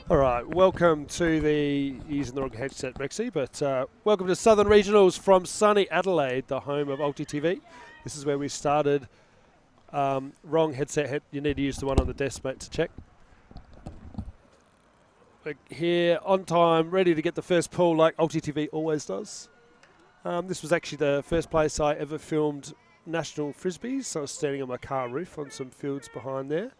All right, welcome to the, using the wrong headset, Rexy, but welcome to Southern Regionals from sunny Adelaide, the home of Ulti TV. This is where we started. Wrong headset, you need to use the one on the desk, mate, to check. We're here on time, ready to get the first pool like Ulti TV always does. This was actually the first place I ever filmed national frisbees, so I was standing on my car roof on some fields behind there.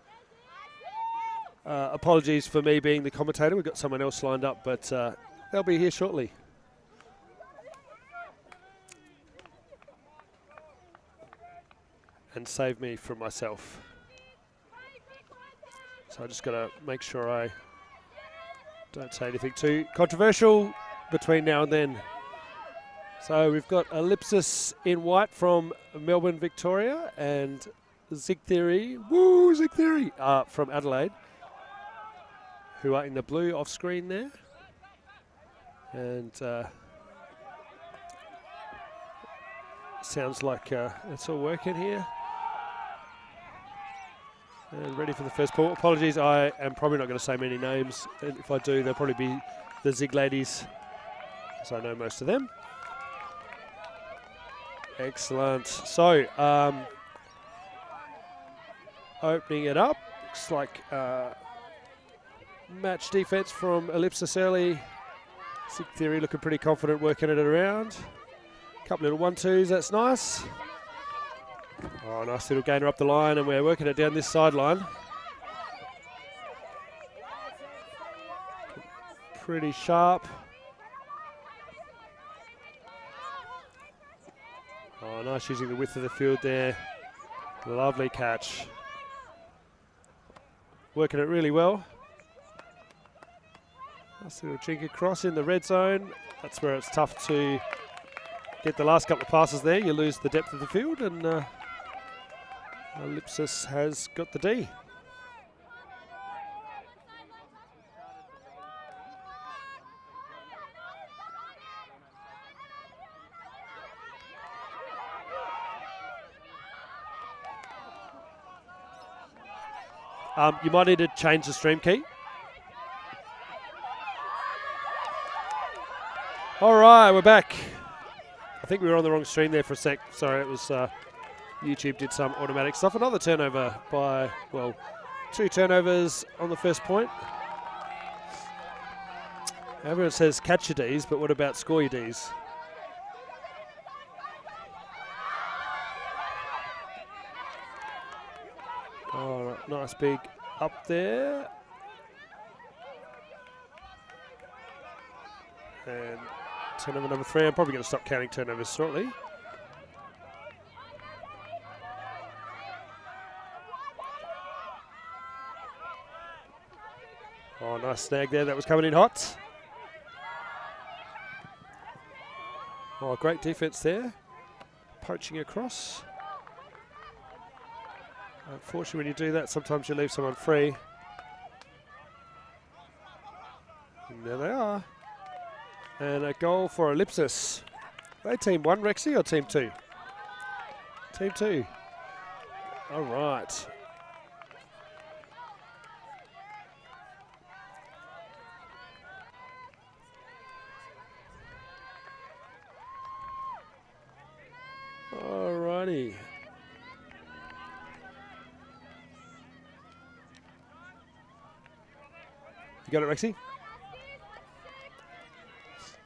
Apologies for me being the commentator. We've got someone else lined up, but they'll be here shortly. And save me from myself. So I just got to make sure I don't say anything too controversial between now and then. So we've got Ellipsis in white from Melbourne, Victoria, and Zig Theory, woo, Zig Theory, from Adelaide, who are in the blue off screen there. And sounds like it's all working here. And ready for the first pool. Apologies, I am probably not going to say many names. And if I do, they'll probably be the Zig ladies, so I know most of them. Excellent. So, opening it up. Looks like match defense from Ellipsis early. Zig Theory looking pretty confident working it around. Couple little 1-2s, that's nice. Oh, nice little gainer up the line, and we're working it down this sideline. Pretty sharp. Oh, nice using the width of the field there. Lovely catch. Working it really well. Nice little chink across in the red zone. That's where it's tough to get the last couple of passes there. You lose the depth of the field, and Ellipsis has got the D. You might need to change the stream key. All right, we're back. I think we were on the wrong stream there for a sec. Sorry, it was YouTube did some automatic stuff. Another turnover by, well, 2 turnovers on the first point. Everyone says catch your Ds, but what about score your Ds? All right, nice big up there. And turnover number 3. I'm probably going to stop counting turnovers shortly. Oh, nice snag there. That was coming in hot. Oh, great defense there. Poaching across. Unfortunately, when you do that, sometimes you leave someone free. And there they are. And a goal for Ellipsis. Are they team 1, Rexy, or team 2? Team 2. All right. All righty. You got it, Rexy?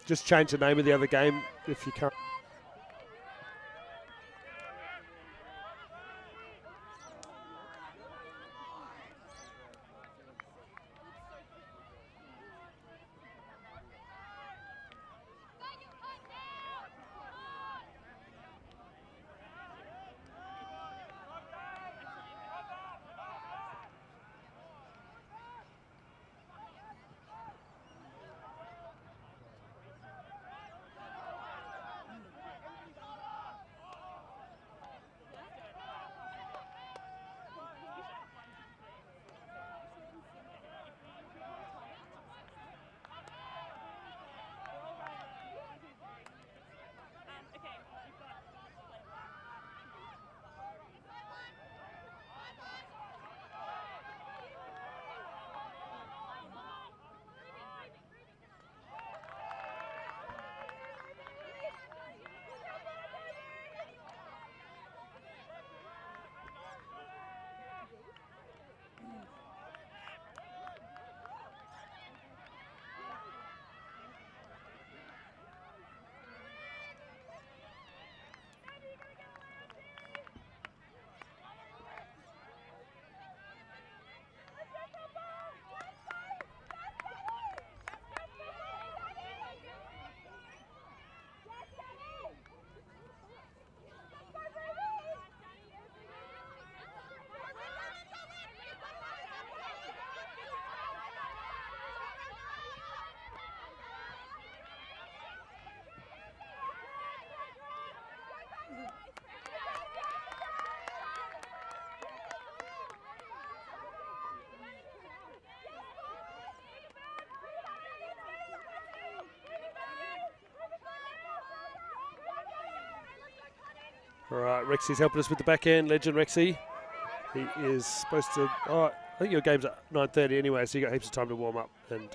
Just change the name of the other game if you can't. All right, Rexy's helping us with the back end. Legend Rexy. He is supposed to... Oh, I think your game's at 9:30 anyway, so you got heaps of time to warm up. And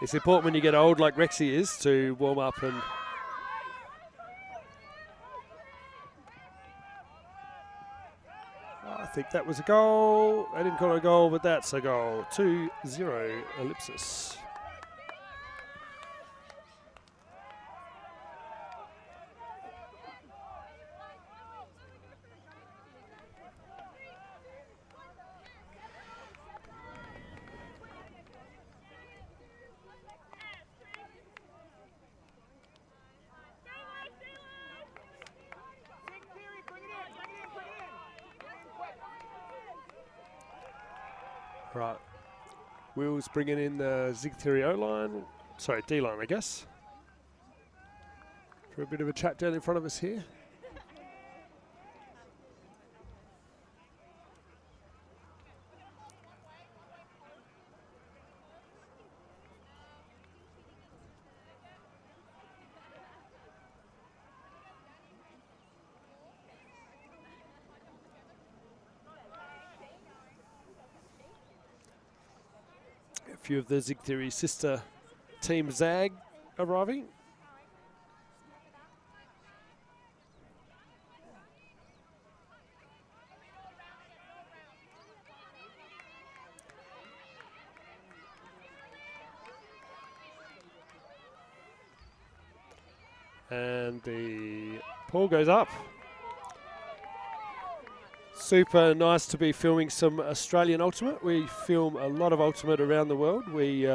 it's important when you get old like Rexy is to warm up and... I think that was a goal. I didn't call it a goal, but that's a goal. 2-0 Ellipsis. Right, Will's bringing in the Zig Theory O-line, sorry, D-line I guess, for a bit of a chat down in front of us here. A few of the Zig Theory sister team Zag arriving. And the ball goes up. Super nice to be filming some Australian Ultimate. We film a lot of Ultimate around the world. We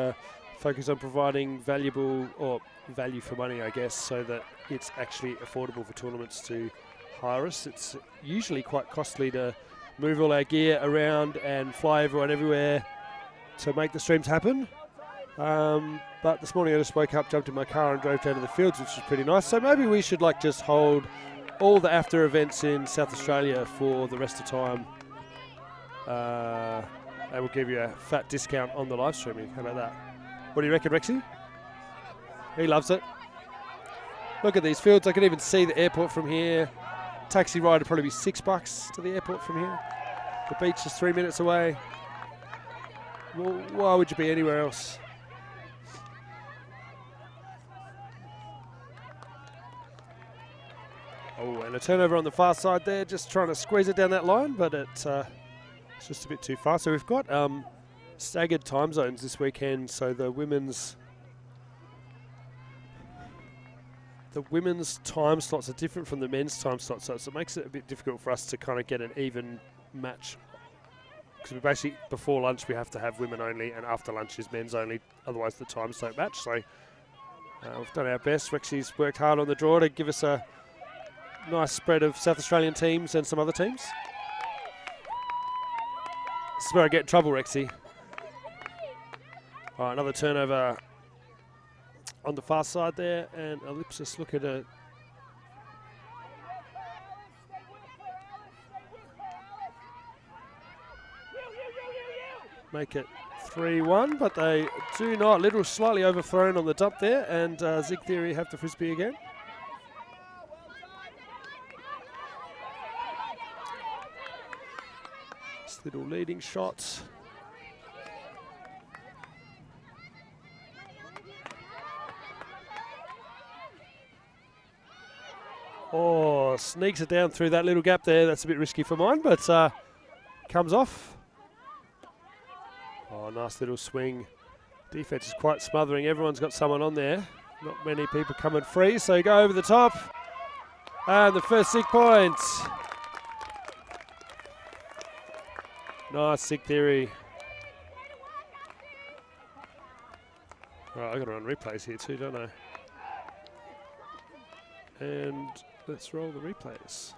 focus on providing valuable, or value for money I guess, so that it's actually affordable for tournaments to hire us. It's usually quite costly to move all our gear around and fly everyone everywhere to make the streams happen. But this morning I just woke up, jumped in my car and drove down to the fields, which is pretty nice. So maybe we should like just hold all the after events in South Australia for the rest of time. They will give you a fat discount on the live streaming. How about that? What do you reckon, Rexy? He loves it. Look at these fields. I can even see the airport from here. Taxi ride would probably be $6 to the airport from here. The beach is 3 minutes away. Well, why would you be anywhere else? Oh, and a turnover on the far side there, just trying to squeeze it down that line, but it's just a bit too far. So we've got staggered time zones this weekend, so the women's time slots are different from the men's time slots, so it makes it a bit difficult for us to kind of get an even match. Because we basically, before lunch, we have to have women only, and after lunch is men's only, otherwise the times don't match. So we've done our best. Rexy's worked hard on the draw to give us a nice spread of South Australian teams and some other teams. This is where I get in trouble, Rexy. All right, another turnover on the far side there, and Ellipsis look at a make it 3-1, but they do not. Little slightly overthrown on the dump there, and Zig Theory have the frisbee again. Little leading shots. Oh, sneaks it down through that little gap there. That's a bit risky for mine, but comes off. Oh, nice little swing. Defense is quite smothering. Everyone's got someone on there. Not many people coming free, so you go over the top. And the first 6 points. Nice, Zig Theory. Right, I've got to run replays here too, don't I? And let's roll the replays.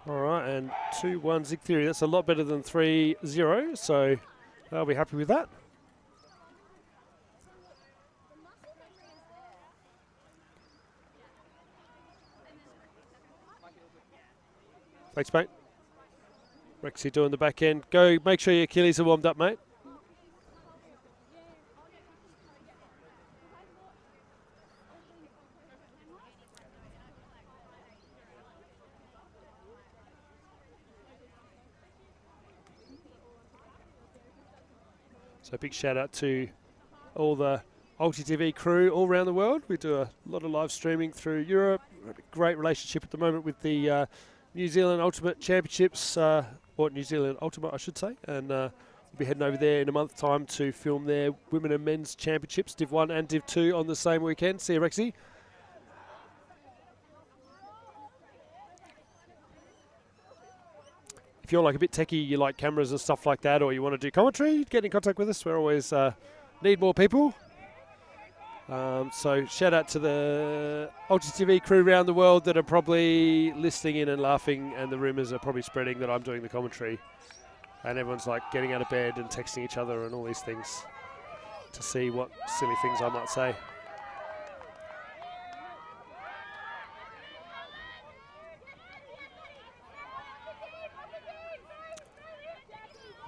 All right, and 2-1 Zig Theory. That's a lot better than 3-0, so I'll be happy with that. Thanks, mate. Rexy doing the back end. Go, make sure your Achilles are warmed up, mate. So big shout out to all the Ulti TV crew all around the world. We do a lot of live streaming through Europe. We have a great relationship at the moment with the New Zealand Ultimate Championships, or New Zealand Ultimate I should say, and we'll be heading over there in a month's time to film their Women and Men's Championships, Div 1 and Div 2 on the same weekend. See you, Rexy. If you're like a bit techie, you like cameras and stuff like that, or you want to do commentary, get in contact with us. We're always need more people. So shout out to the Ulti TV crew around the world that are probably listening in and laughing, and the rumours are probably spreading that I'm doing the commentary. And everyone's like getting out of bed and texting each other and all these things to see what silly things I might say.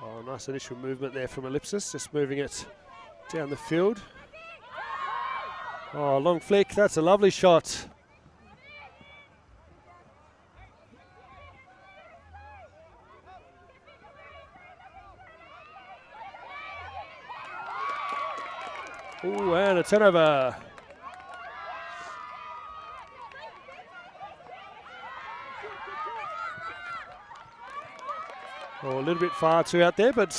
Oh, nice initial movement there from Ellipsis, just moving it down the field. Oh, long flick, that's a lovely shot. Ooh, and a turnover. Oh, a little bit far too out there, but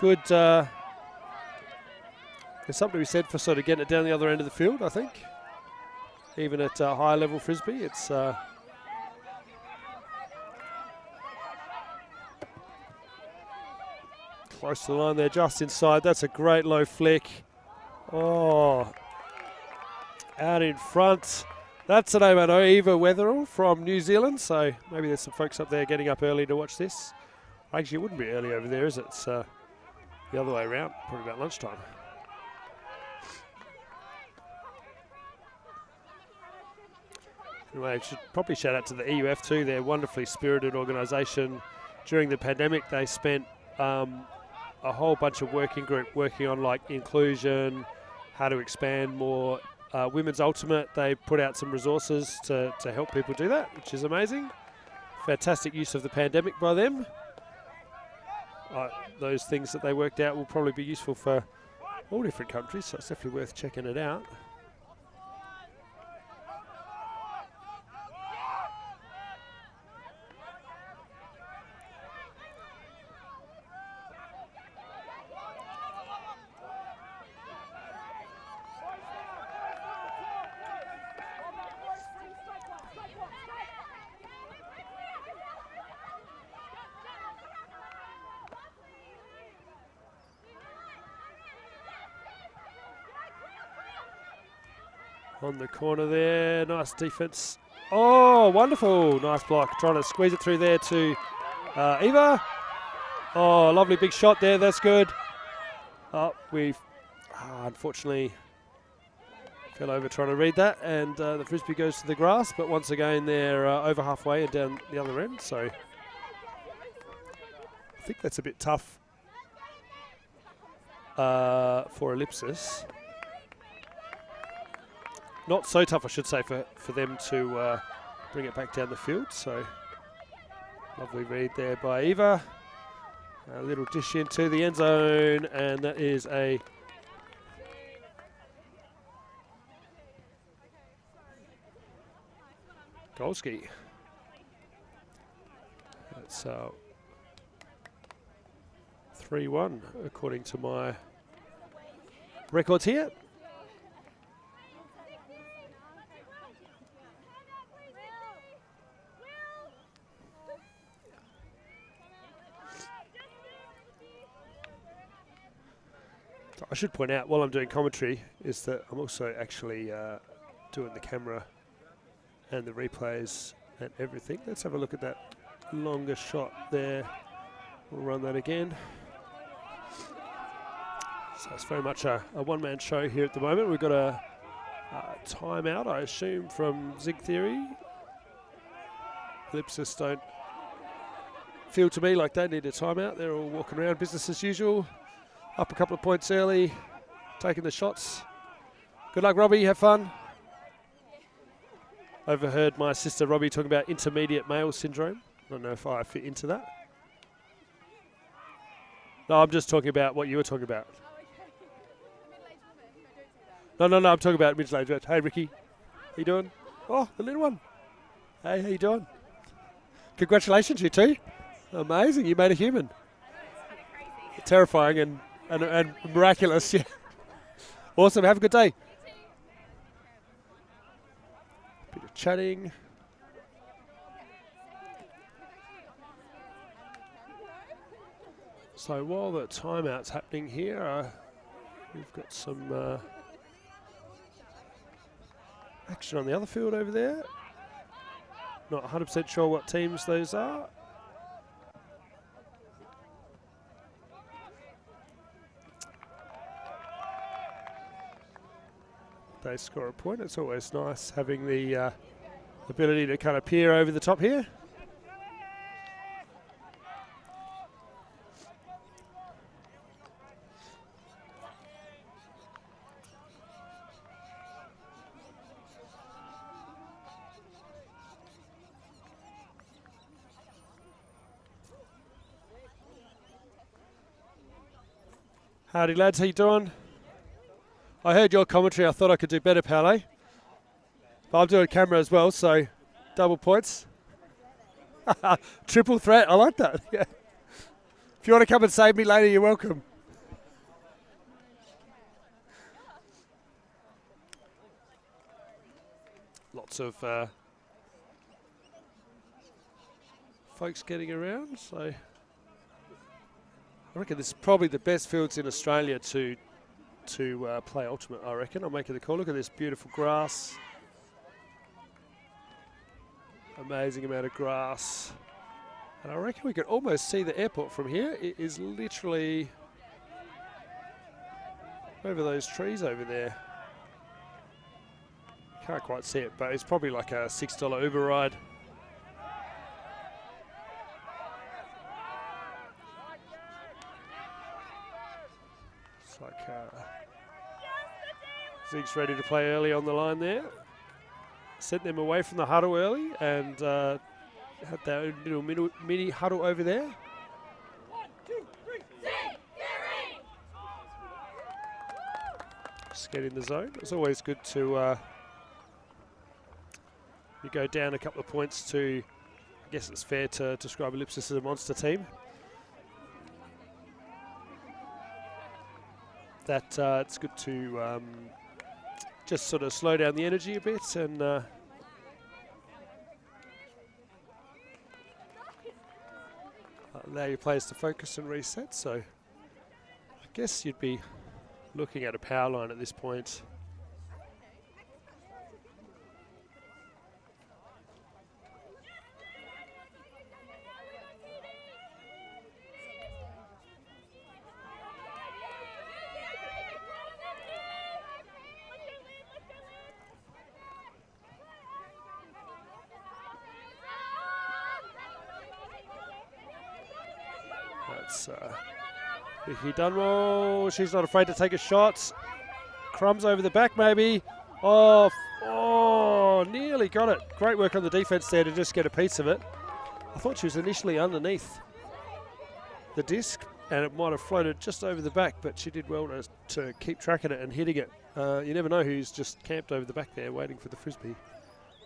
good. There's something to be said for sort of getting it down the other end of the field, I think. Even at higher level frisbee, it's close to the line there, just inside. That's a great low flick. Oh, out in front. That's the name I know, Eva Wetherill from New Zealand. So maybe there's some folks up there getting up early to watch this. Actually, it wouldn't be early over there, is it? It's the other way around, probably about lunchtime. Anyway, I should probably shout out to the EUF too. They're a wonderfully spirited organisation. During the pandemic, they spent a whole bunch of working group working on like inclusion, how to expand more women's ultimate. They put out some resources to help people do that, which is amazing. Fantastic use of the pandemic by them. Those things that they worked out will probably be useful for all different countries, so it's definitely worth checking it out. On the corner there, nice defense. Oh, wonderful, nice block. Trying to squeeze it through there to Eva. Oh, lovely big shot there, that's good. Oh, we've unfortunately fell over trying to read that, and the frisbee goes to the grass, but once again they're over halfway and down the other end, so I think that's a bit tough for Ellipsis. Not so tough, I should say, for them to bring it back down the field. So lovely read there by Eva. A little dish into the end zone, and that is a Golski. That's 3-1 according to my records here. I should point out while I'm doing commentary is that I'm also actually doing the camera and the replays and everything. Let's have a look at that longer shot there. We'll run that again. So it's very much a one-man show here at the moment. We've got a timeout, I assume, from Zig Theory. Ellipsis don't feel to me like they need a timeout. They're all walking around business as usual. Up a couple of points early, taking the shots. Good luck, Robbie, have fun. Overheard my sister Robbie talking about intermediate male syndrome. I don't know if I fit into that. No, I'm just talking about what you were talking about. No, I'm talking about middle-aged vet. Hey, Ricky. How you doing? Oh, the little one. Hey, how you doing? Congratulations, you two. Amazing, you made a human. Terrifying and miraculous, yeah. Awesome, have a good day. Bit of chatting. So while the timeout's happening here, we've got some action on the other field over there. Not 100% sure what teams those are. They score a point. It's always nice having the ability to kind of peer over the top here. Howdy lads, how you doing? I heard your commentary, I thought I could do better, Paolo. But I'm doing camera as well, so double points. Triple threat, I like that. Yeah. If you want to come and save me later, you're welcome. Lots of folks getting around, so I reckon this is probably the best fields in Australia to play Ultimate, I reckon. I'm making the call. Look at this beautiful grass. Amazing amount of grass. And I reckon we could almost see the airport from here. It is literally over those trees over there. Can't quite see it, but it's probably like a $6 Uber ride. It's like Zig's ready to play early on the line there. Sent them away from the huddle early and had their own little mini huddle over there. 1, 2, 3, just get in the zone. It's always good to you go down a couple of points to, I guess it's fair to describe Ellipsis as a monster team. That it's good to just sort of slow down the energy a bit and allow your players to focus and reset. So I guess you'd be looking at a power line at this point. Vicky Dunwell, she's not afraid to take a shot. Crumbs over the back maybe. Oh, nearly got it. Great work on the defense there to just get a piece of it. I thought she was initially underneath the disc and it might have floated just over the back, but she did well to keep tracking it and hitting it. You never know who's just camped over the back there waiting for the frisbee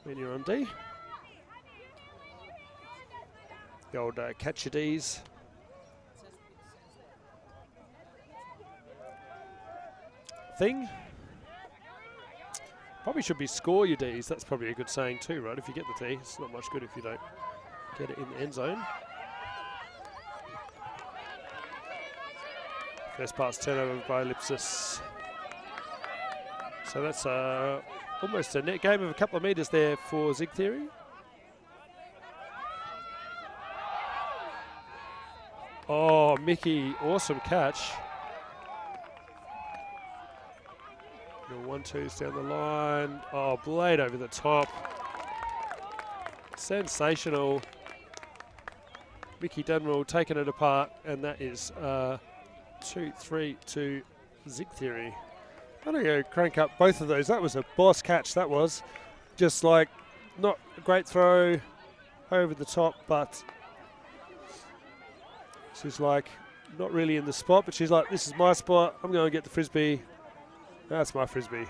when you're on D. The old catch your Ds. Thing. Probably should be score your Ds. That's probably a good saying too, right? If you get the D, it's not much good if you don't get it in the end zone. First pass turnover by Ellipsis. So that's almost a net game of a couple of metres there for Zig Theory. Oh, Mickey, awesome catch. 1-2s down the line. Oh, blade over the top. Sensational. Vicky Dunwell taking it apart, and that is 2-3 to Zig Theory. I'm going to crank up both of those. That was a boss catch, that was. Just like, not a great throw over the top, but this is like not really in the spot, but she's like, this is my spot. I'm going to get the frisbee. That's my frisbee.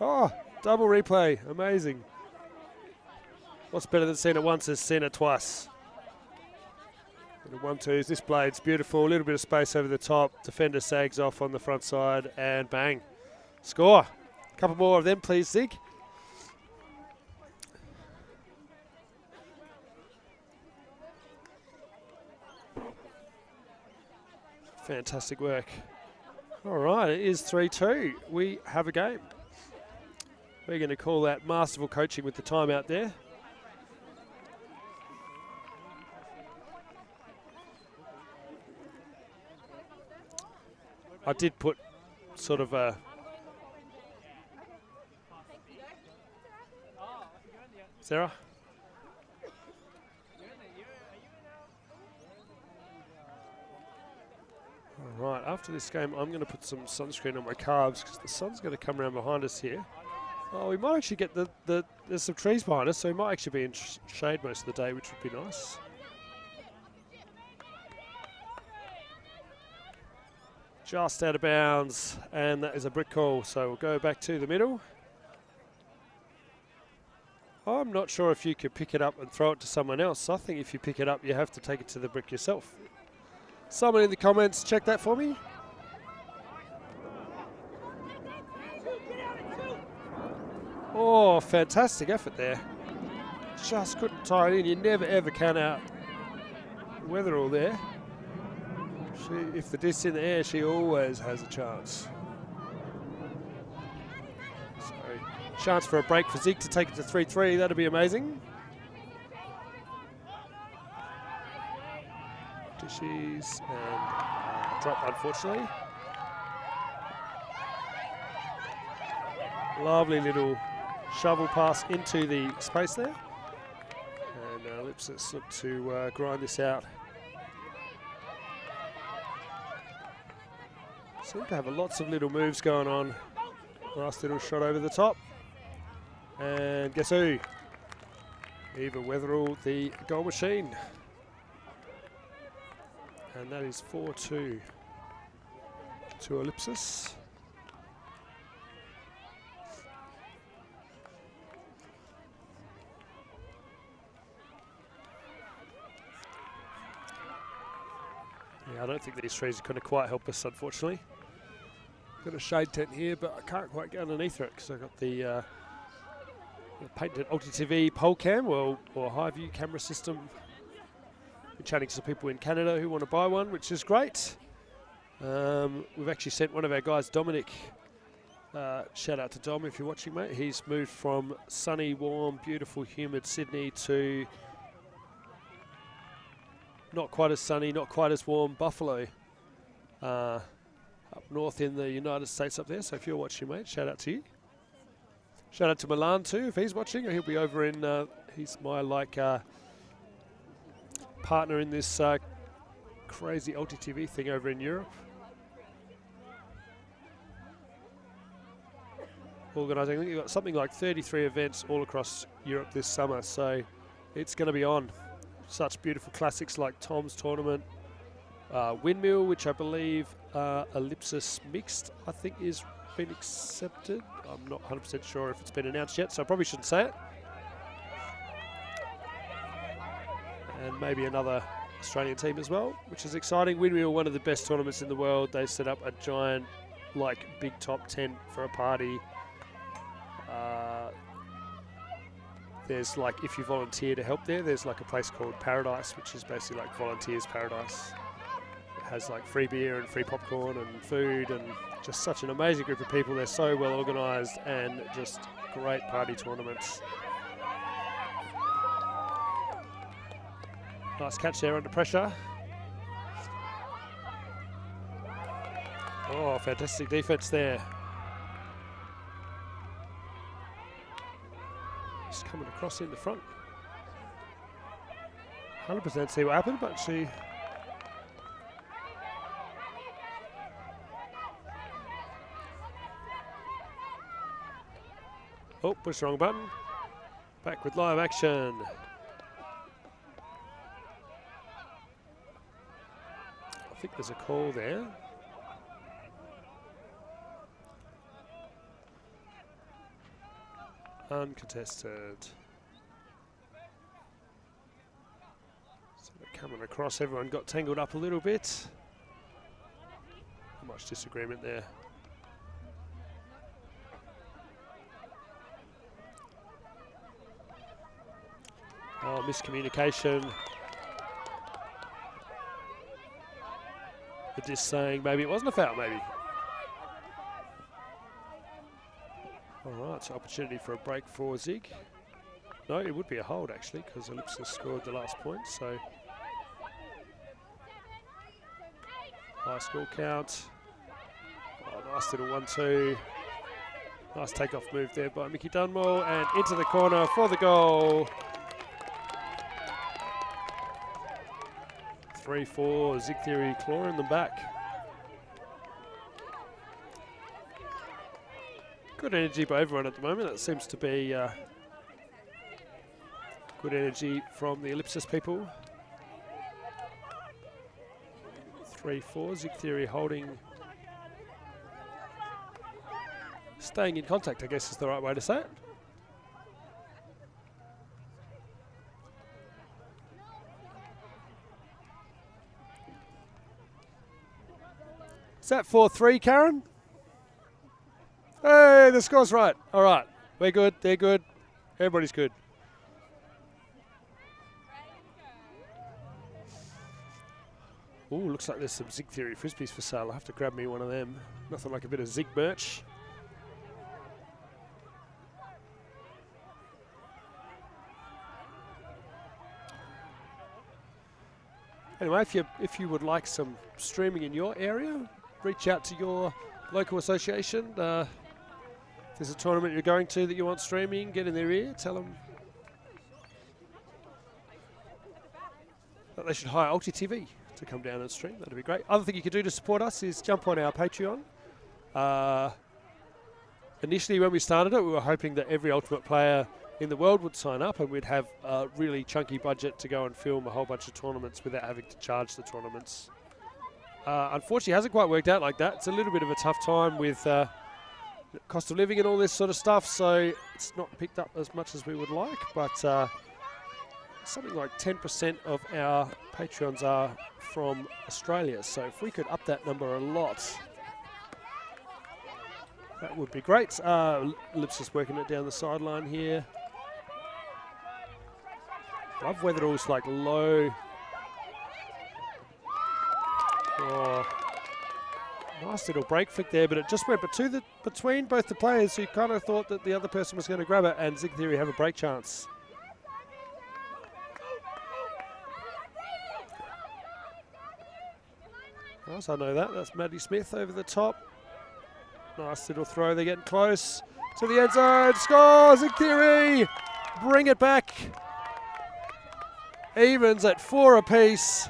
Oh, double replay. Amazing. What's better than seeing it once is seeing it twice. 1-2s. This blade's beautiful. A little bit of space over the top. Defender sags off on the front side, and bang. Score. A couple more of them, please, Zig. Fantastic work. All right, it is 3-2. We have a game. We're going to call that masterful coaching with the timeout there. I did put sort of a Sarah? All right, after this game, I'm going to put some sunscreen on my calves because the sun's going to come around behind us here. Oh, we might actually get there's some trees behind us, so we might actually be in shade most of the day, which would be nice. Just out of bounds, and that is a brick call, so we'll go back to the middle. I'm not sure if you could pick it up and throw it to someone else. I think if you pick it up, you have to take it to the brick yourself. Someone in the comments, check that for me. Oh, fantastic effort there. Just couldn't tie it in. You never ever can out Weatherall there. If the disc's in the air, she always has a chance. So, chance for a break for Zig to take it to 3-3. That'd be amazing. Dishes and drop, unfortunately. Lovely little shovel pass into the space there. And Ellipsis look to grind this out. Seem to have lots of little moves going on. Nice little shot over the top. And guess who? Eva Weatherall, the goal machine. And that is 4-2 to Ellipsis. Yeah, I don't think these trees are going to quite help us, unfortunately. Got a shade tent here, but I can't quite get underneath it because I've got the patented Ulti-TV pole cam or high view camera system. Been chatting to some people in Canada who want to buy one, which is great. We've actually sent one of our guys, Dominic. Shout out to Dom if you're watching, mate. He's moved from sunny, warm, beautiful, humid Sydney to not quite as sunny, not quite as warm Buffalo. Up north in the United States up there. So if you're watching, mate, shout out to you. Shout out to Milan too, if he's watching. He'll be over in, he's my partner in this crazy Ulti-TV thing over in Europe. Organising, I think you've got something like 33 events all across Europe this summer. So it's going to be on. Such beautiful classics like Tom's Tournament, Windmill, which I believe Ellipsis Mixed, I think, is been accepted. I'm not 100% sure if it's been announced yet, so I probably shouldn't say it. And maybe another Australian team as well, which is exciting. Windmill, one of the best tournaments in the world. They set up a giant, big top tent for a party. There's if you volunteer to help there, there's a place called Paradise, which is basically like volunteers paradise. It has free beer and free popcorn and food and just such an amazing group of people. They're so well organised and just great party tournaments. Nice catch there under pressure. Oh, fantastic defence there. Just coming across in the front. 100% see what happened, but she... Oh, push the wrong button. Back with live action. think there's a call there. Uncontested. So they're coming across, everyone got tangled up a little bit. Not much disagreement there. Oh, miscommunication. But just saying maybe it wasn't a foul, maybe. All right, so opportunity for a break for Zig. No, it would be a hold actually, because Ellipsis scored the last point, so. High score count. Oh, nice little 1-2. Nice takeoff move there by Mickey Dunmore, and into the corner for the goal. 3-4, Zig Theory clawing them back. Good energy by everyone at the moment. It seems to be good energy from the Ellipsis people. 3-4, Zig Theory holding, staying in contact, I guess is the right way to say it. Is that 4-3, Karen? Hey, the score's right. All right, we're good, they're good, everybody's good. Ooh, looks like there's some Zig Theory Frisbees for sale. I'll have to grab me one of them. Nothing like a bit of Zig merch. Anyway, if you would like some streaming in your area, reach out to your local association. If there's a tournament you're going to that you want streaming, get in their ear, tell them that they should hire Ulti TV to come down and stream. That'd be great. Other thing you could do to support us is jump on our Patreon. Initially when we started it, we were hoping that every Ultimate player in the world would sign up and we'd have a really chunky budget to go and film a whole bunch of tournaments without having to charge the tournaments. Unfortunately, it hasn't quite worked out like that. It's a little bit of a tough time with cost of living and all this sort of stuff, so it's not picked up as much as we would like, but something like 10% of our Patreons are from Australia, so if we could up that number a lot, that would be great. Ellipsis working it down the sideline here. Love Weatherall's like low. Oh, nice little break flick there, but it just went between both the players who kind of thought that the other person was going to grab it, and Zig Theory have a break chance. Nice, I know that. That's Maddie Smith over the top. Nice little throw. They're getting close to the end zone. Score! Zig Theory! Bring it back. Evens at 4 apiece.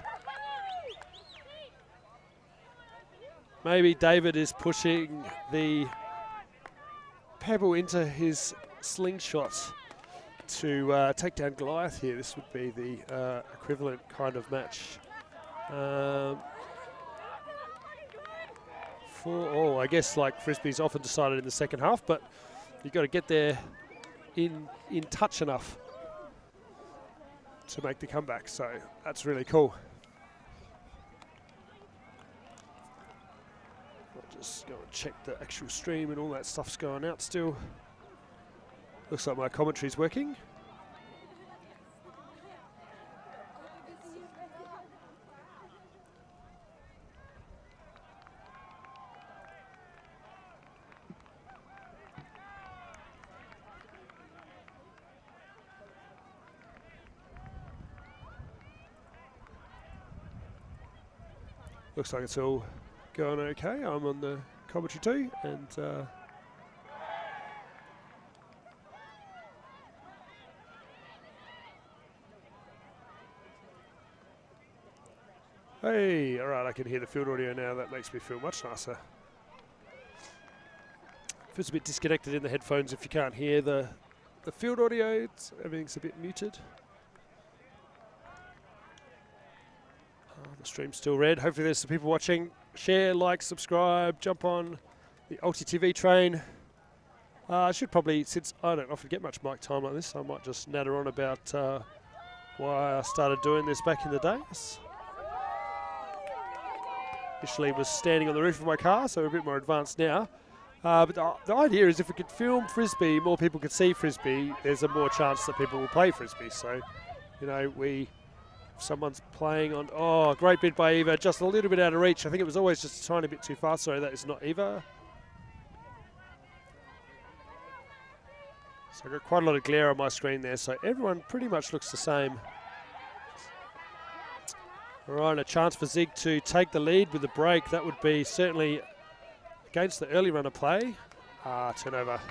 Maybe David is pushing the pebble into his slingshot to take down Goliath here. This would be the equivalent kind of match. I guess like Frisbee's often decided in the second half, but you've got to get there in touch enough to make the comeback, so that's really cool. I'll just go and check the actual stream and all that stuff's going out still. Looks like my commentary's working. Looks like it's all going okay. I'm on the commentary too, and hey, all right, I can hear the field audio now. That makes me feel much nicer. Feels a bit disconnected in the headphones if you can't hear the field audio. Everything's a bit muted. The stream's still red. Hopefully there's some people watching. Share, like, subscribe, jump on the Ulti TV train. I should probably, since I don't often get much mic time like this, I might just natter on about why I started doing this back in the days. Initially was standing on the roof of my car, so we're a bit more advanced now. But the idea is if we could film Frisbee, more people could see Frisbee, there's a more chance that people will play Frisbee. So, you know, if someone's playing on, oh, great bid by Eva, just a little bit out of reach. I think it was always just a tiny bit too far. Sorry, that is not Eva. So I've got quite a lot of glare on my screen there, so everyone pretty much looks the same. All right, a chance for Zig to take the lead with the break. That would be certainly against the early runner play. Turnover.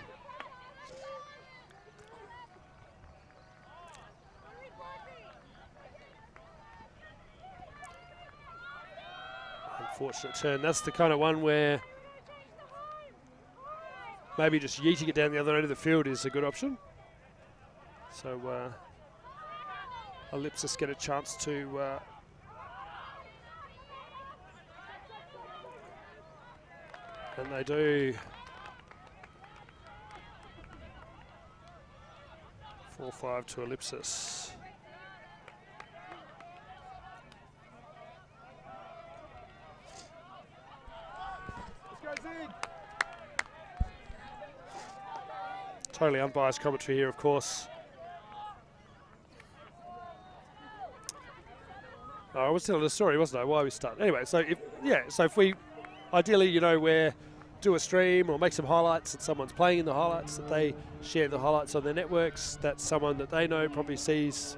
Unfortunate turn. That's the kind of one where maybe just yeeting it down the other end of the field is a good option. So Ellipsis get a chance to and they do. 4-5 to Ellipsis. Totally unbiased commentary here, of course. I was telling a story, wasn't I? Why we started. Anyway, so if we ideally, you know, where do a stream or make some highlights and someone's playing in the highlights, that they share the highlights on their networks, that someone that they know probably sees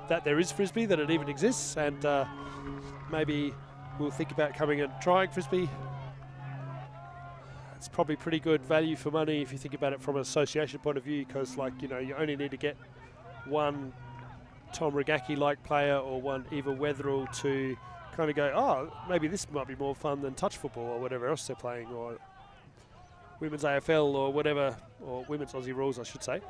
that there is Frisbee, that it even exists, and maybe we'll think about coming and trying Frisbee. It's probably pretty good value for money if you think about it from an association point of view, because, like, you know, you only need to get one Tom Regaki-like player or one Eva Wetherill to kind of go, oh, maybe this might be more fun than touch football or whatever else they're playing, or women's AFL or whatever, or women's Aussie rules, I should say.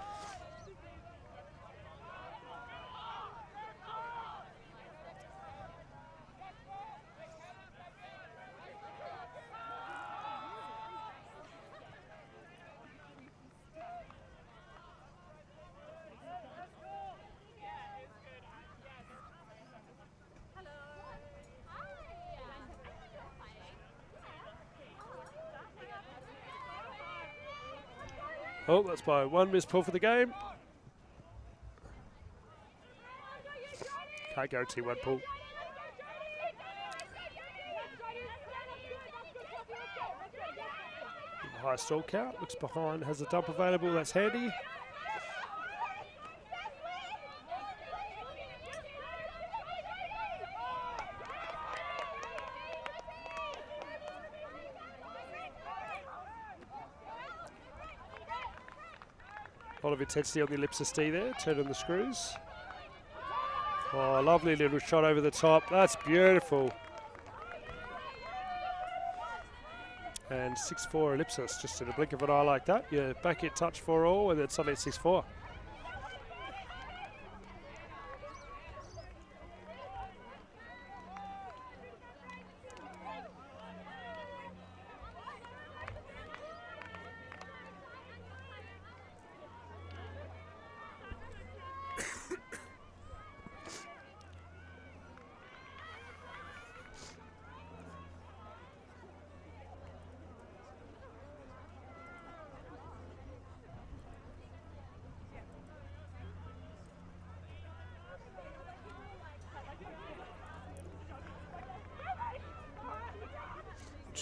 Oh, that's by one missed pull for the game. Can't guarantee one pull. High stall count, looks behind, has a dump available, that's handy. A lot of intensity on the Ellipsis D there, turn on the screws. Oh, lovely little shot over the top, that's beautiful. And 6-4 Ellipsis, just in a blink of an eye like that. Yeah, back hit touch 4-all, and then suddenly it's 6-4.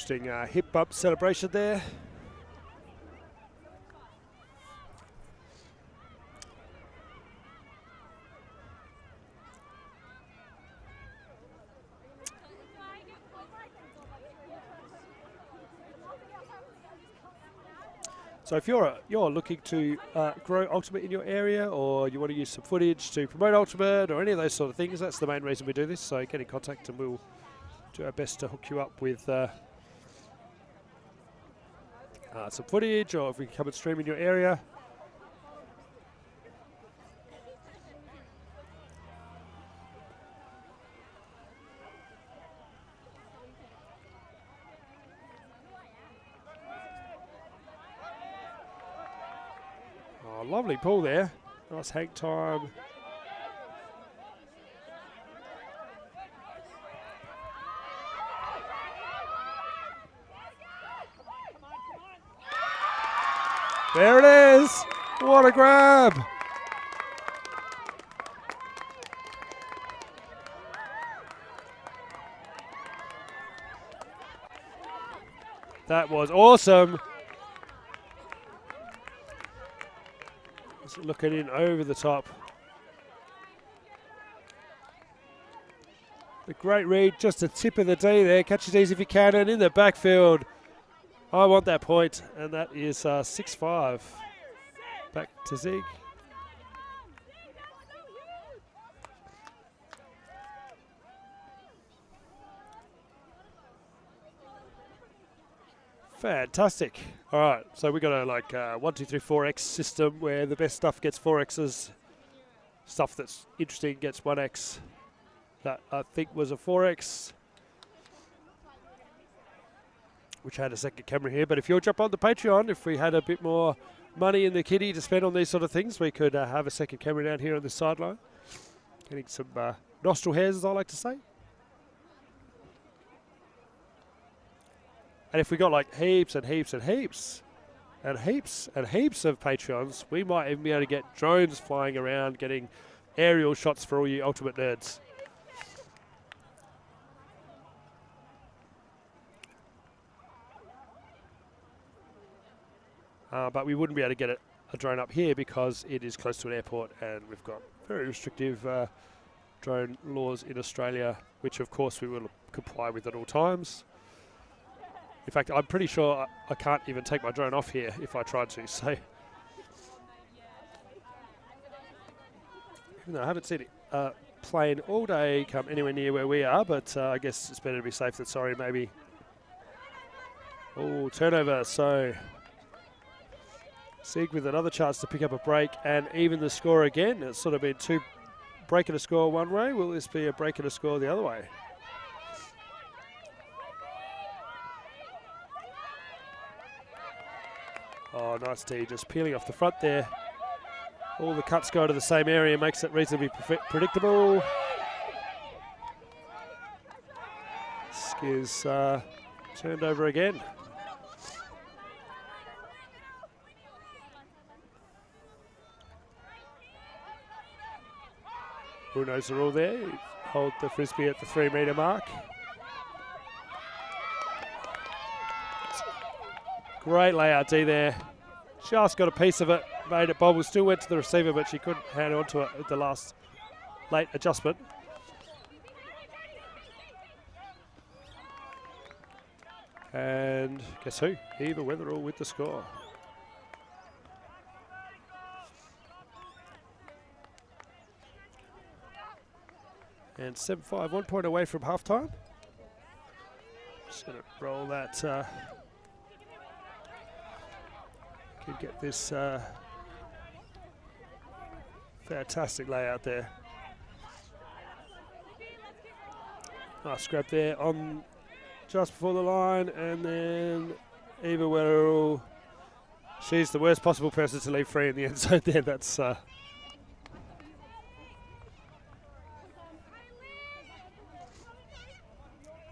Interesting hip bump celebration there. So if you're looking to grow Ultimate in your area, or you want to use some footage to promote Ultimate or any of those sort of things, that's the main reason we do this. So get in contact and we'll do our best to hook you up with some footage, or if we can come and stream in your area. lovely pull there. Nice hang time. There it is. What a grab. That was awesome. Just looking in over the top. A great read, just a tip of the D there. Catch it easy if you can, and in the backfield. I want that point, and that is 6-5. Back to Zig. Fantastic. All right, so we got a 1, 2, 3, 4X system where the best stuff gets 4Xs. Stuff that's interesting gets 1X. That I think was a 4X, which had a second camera here. But if you'll jump on the Patreon, if we had a bit more money in the kitty to spend on these sort of things, we could have a second camera down here on the sideline. Getting some nostril hairs, as I like to say. And if we got like heaps and heaps and heaps and heaps and heaps of Patreons, we might even be able to get drones flying around, getting aerial shots for all you ultimate nerds. But we wouldn't be able to get a drone up here because it is close to an airport, and we've got very restrictive drone laws in Australia, which of course we will comply with at all times. In fact, I'm pretty sure I can't even take my drone off here if I tried to. So, even though I haven't seen a plane all day come anywhere near where we are, but I guess it's better to be safe than sorry, maybe. Oh, turnover. So, Sieg with another chance to pick up a break and even the score again. It's sort of been two break and a score one way. Will this be a break and a score the other way? Oh, nice D, just peeling off the front there. All the cuts go to the same area, makes it reasonably predictable. Sk is turned over again. Brunos are all there. Hold the frisbee at the 3 metre mark. Great layout D there. Just got a piece of it, made it bobble, still went to the receiver, but she couldn't hang on to it at the last late adjustment. And guess who? Eva Weatherall with the score. And 7-5, 1 point away from halftime. Just going to roll that. Could get this fantastic layout there. Nice grab there on just before the line, and then Eva Weatherall. She's the worst possible person to leave free in the end zone there. That's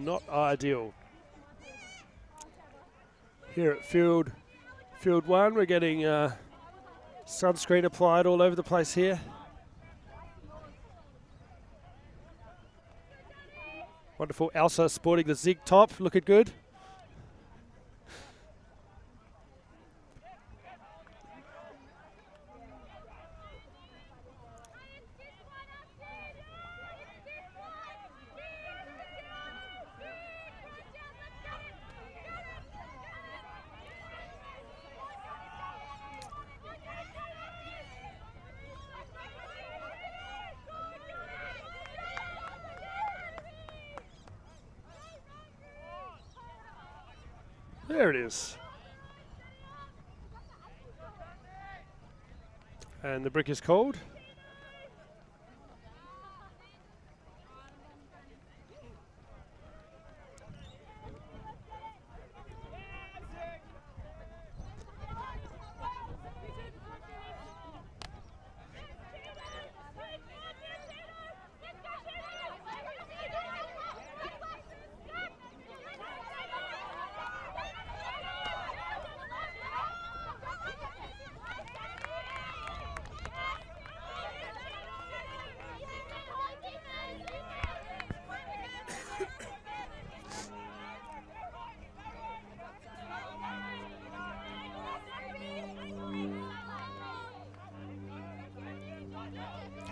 not ideal. Here at Field 1, we're getting sunscreen applied all over the place here. Wonderful Elsa sporting the Zig top, looking good. There it is. And the brick is called.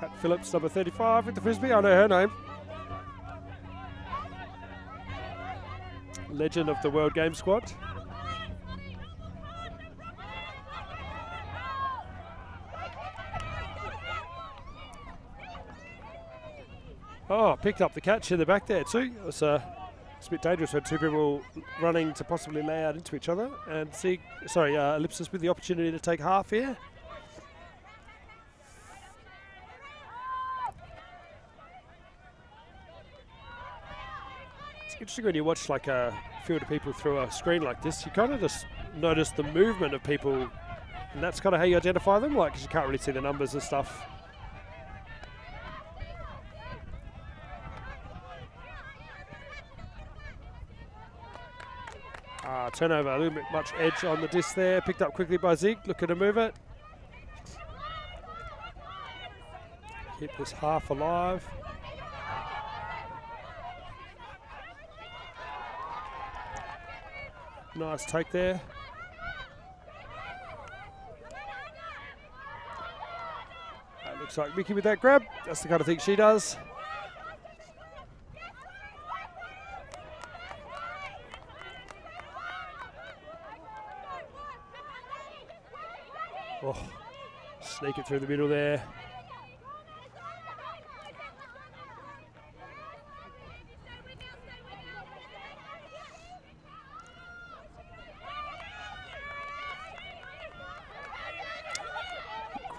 Kat Phillips, number 35 with the frisbee. I know her name. Legend of the World Game Squad. Oh, picked up the catch in the back there too. It's a bit dangerous when two people running to possibly lay out into each other. And Ellipsis with the opportunity to take half here. It's interesting when you watch like a field of people through a screen like this, you kind of just notice the movement of people, and that's kind of how you identify them, like, because you can't really see the numbers and stuff. Turnover, a little bit much edge on the disc there. Picked up quickly by Zig, looking to move it. Keep this half alive. Nice take there. Looks like Mickey with that grab. That's the kind of thing she does. Oh, sneak it through the middle there.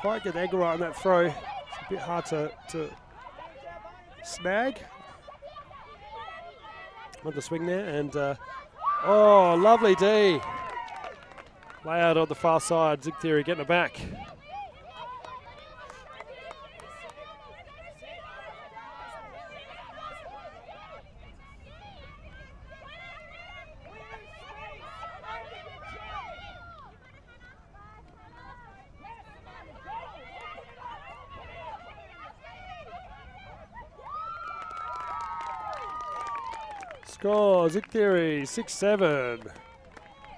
Quite get the angle right on that throw. It's a bit hard to snag on the swing there, and oh, lovely D. Lay out on the far side, Zig Theory getting it back. Score, Zig Theory, 6-7.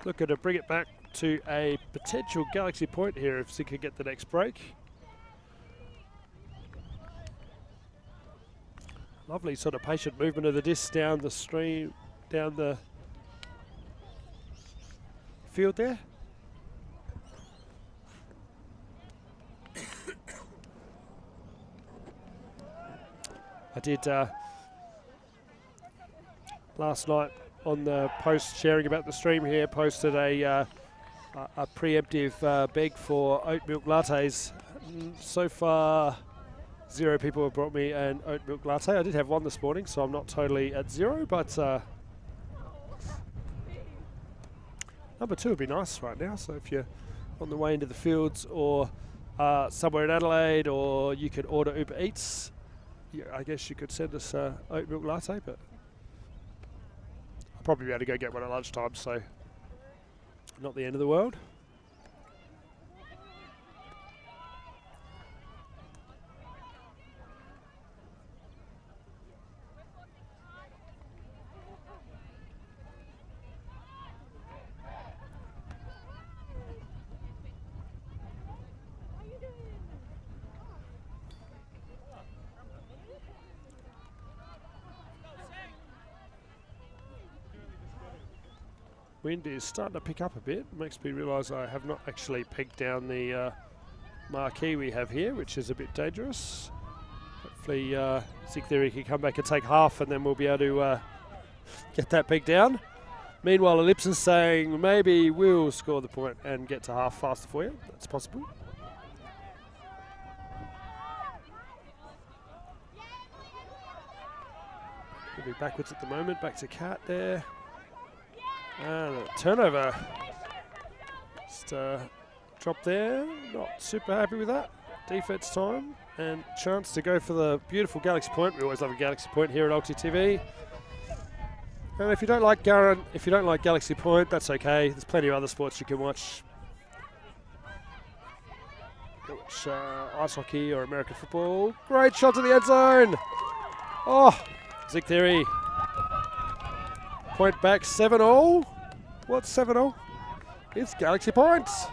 Looking to bring it back to a potential Galaxy point here if Zig can get the next break. Lovely sort of patient movement of the disc down the stream, down the field there. I did last night on the post sharing about the stream here, posted a preemptive beg for oat milk lattes. So far, 0 people have brought me an oat milk latte. I did have one this morning, so I'm not totally at 0, but number 2 would be nice right now. So if you're on the way into the fields or somewhere in Adelaide, or you can order Uber Eats, I guess you could send us an oat milk latte, but I'll probably be able to go get one at lunchtime, so not the end of the world. Wind is starting to pick up a bit. Makes me realise I have not actually pegged down the marquee we have here, which is a bit dangerous. Hopefully Zig Theory can come back and take half, and then we'll be able to get that pegged down. Meanwhile, Ellipsis saying maybe we'll score the point and get to half faster for you. That's possible. We'll be backwards at the moment. Back to Cat there. And a turnover. Just drop there. Not super happy with that. Defense time and chance to go for the beautiful Galaxy point. We always love a Galaxy point here at Ulti TV. And if you don't like Galaxy point, that's okay. There's plenty of other sports you can watch. Watch ice hockey or American football. Great shot to the end zone. Oh, Zig Theory. Point back 7-all. What's 7-all? It's Galaxy points.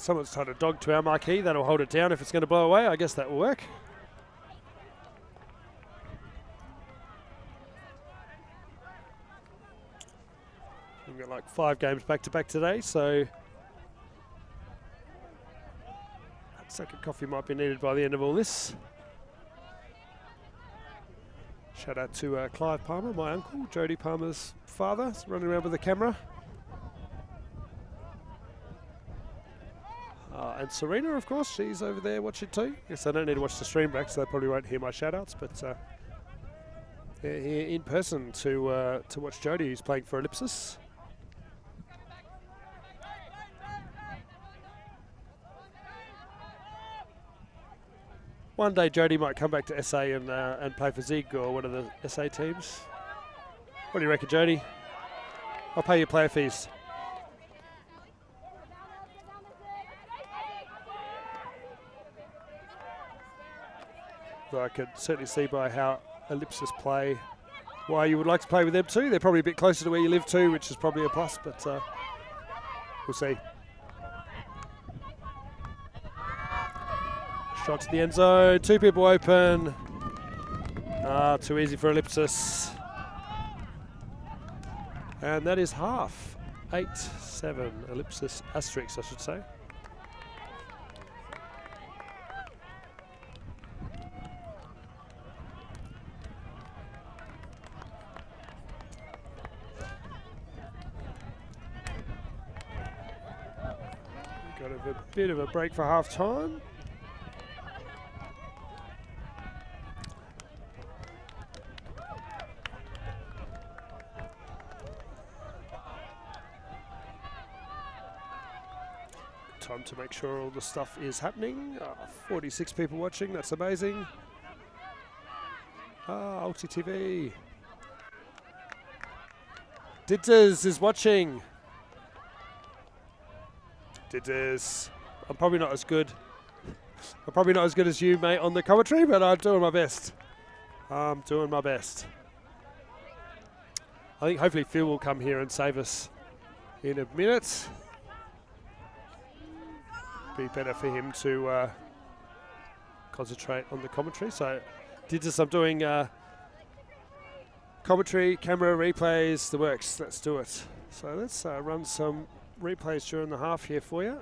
Someone's tried to dog to our marquee. That'll hold it down if it's going to blow away. I guess that will work. We've got like 5 games back-to-back today, so that second coffee might be needed by the end of all this. Shout out to Clive Palmer, my uncle, Jodie Palmer's father, running around with the camera. And Serena, of course, she's over there watching too. Yes, I don't need to watch the stream back, so they probably won't hear my shout-outs, but they're here in person to watch Jodie, who's playing for Ellipsis. One day Jodie might come back to SA and play for Zig or one of the SA teams. What do you reckon, Jodie? I'll pay your player fees. Though I could certainly see by how Ellipsis play why you would like to play with them too. They're probably a bit closer to where you live too, which is probably a plus, but we'll see. Shot to the end zone, 2 people open. Too easy for Ellipsis. And that is half. 8-7, Ellipsis Asterisk, I should say. Got a bit of a break for half time. Time to make sure all the stuff is happening. 46 people watching, that's amazing. Ulti TV. Ditters is watching. Ditters. I'm probably not as good. I'm probably not as good as you, mate, on the commentary, but I'm doing my best. I'm doing my best. I think hopefully Phil will come here and save us in a minute. Be better for him to concentrate on the commentary. So, Ditters, I'm doing commentary, camera, replays, the works. Let's do it. So let's run some replays during the half here for you.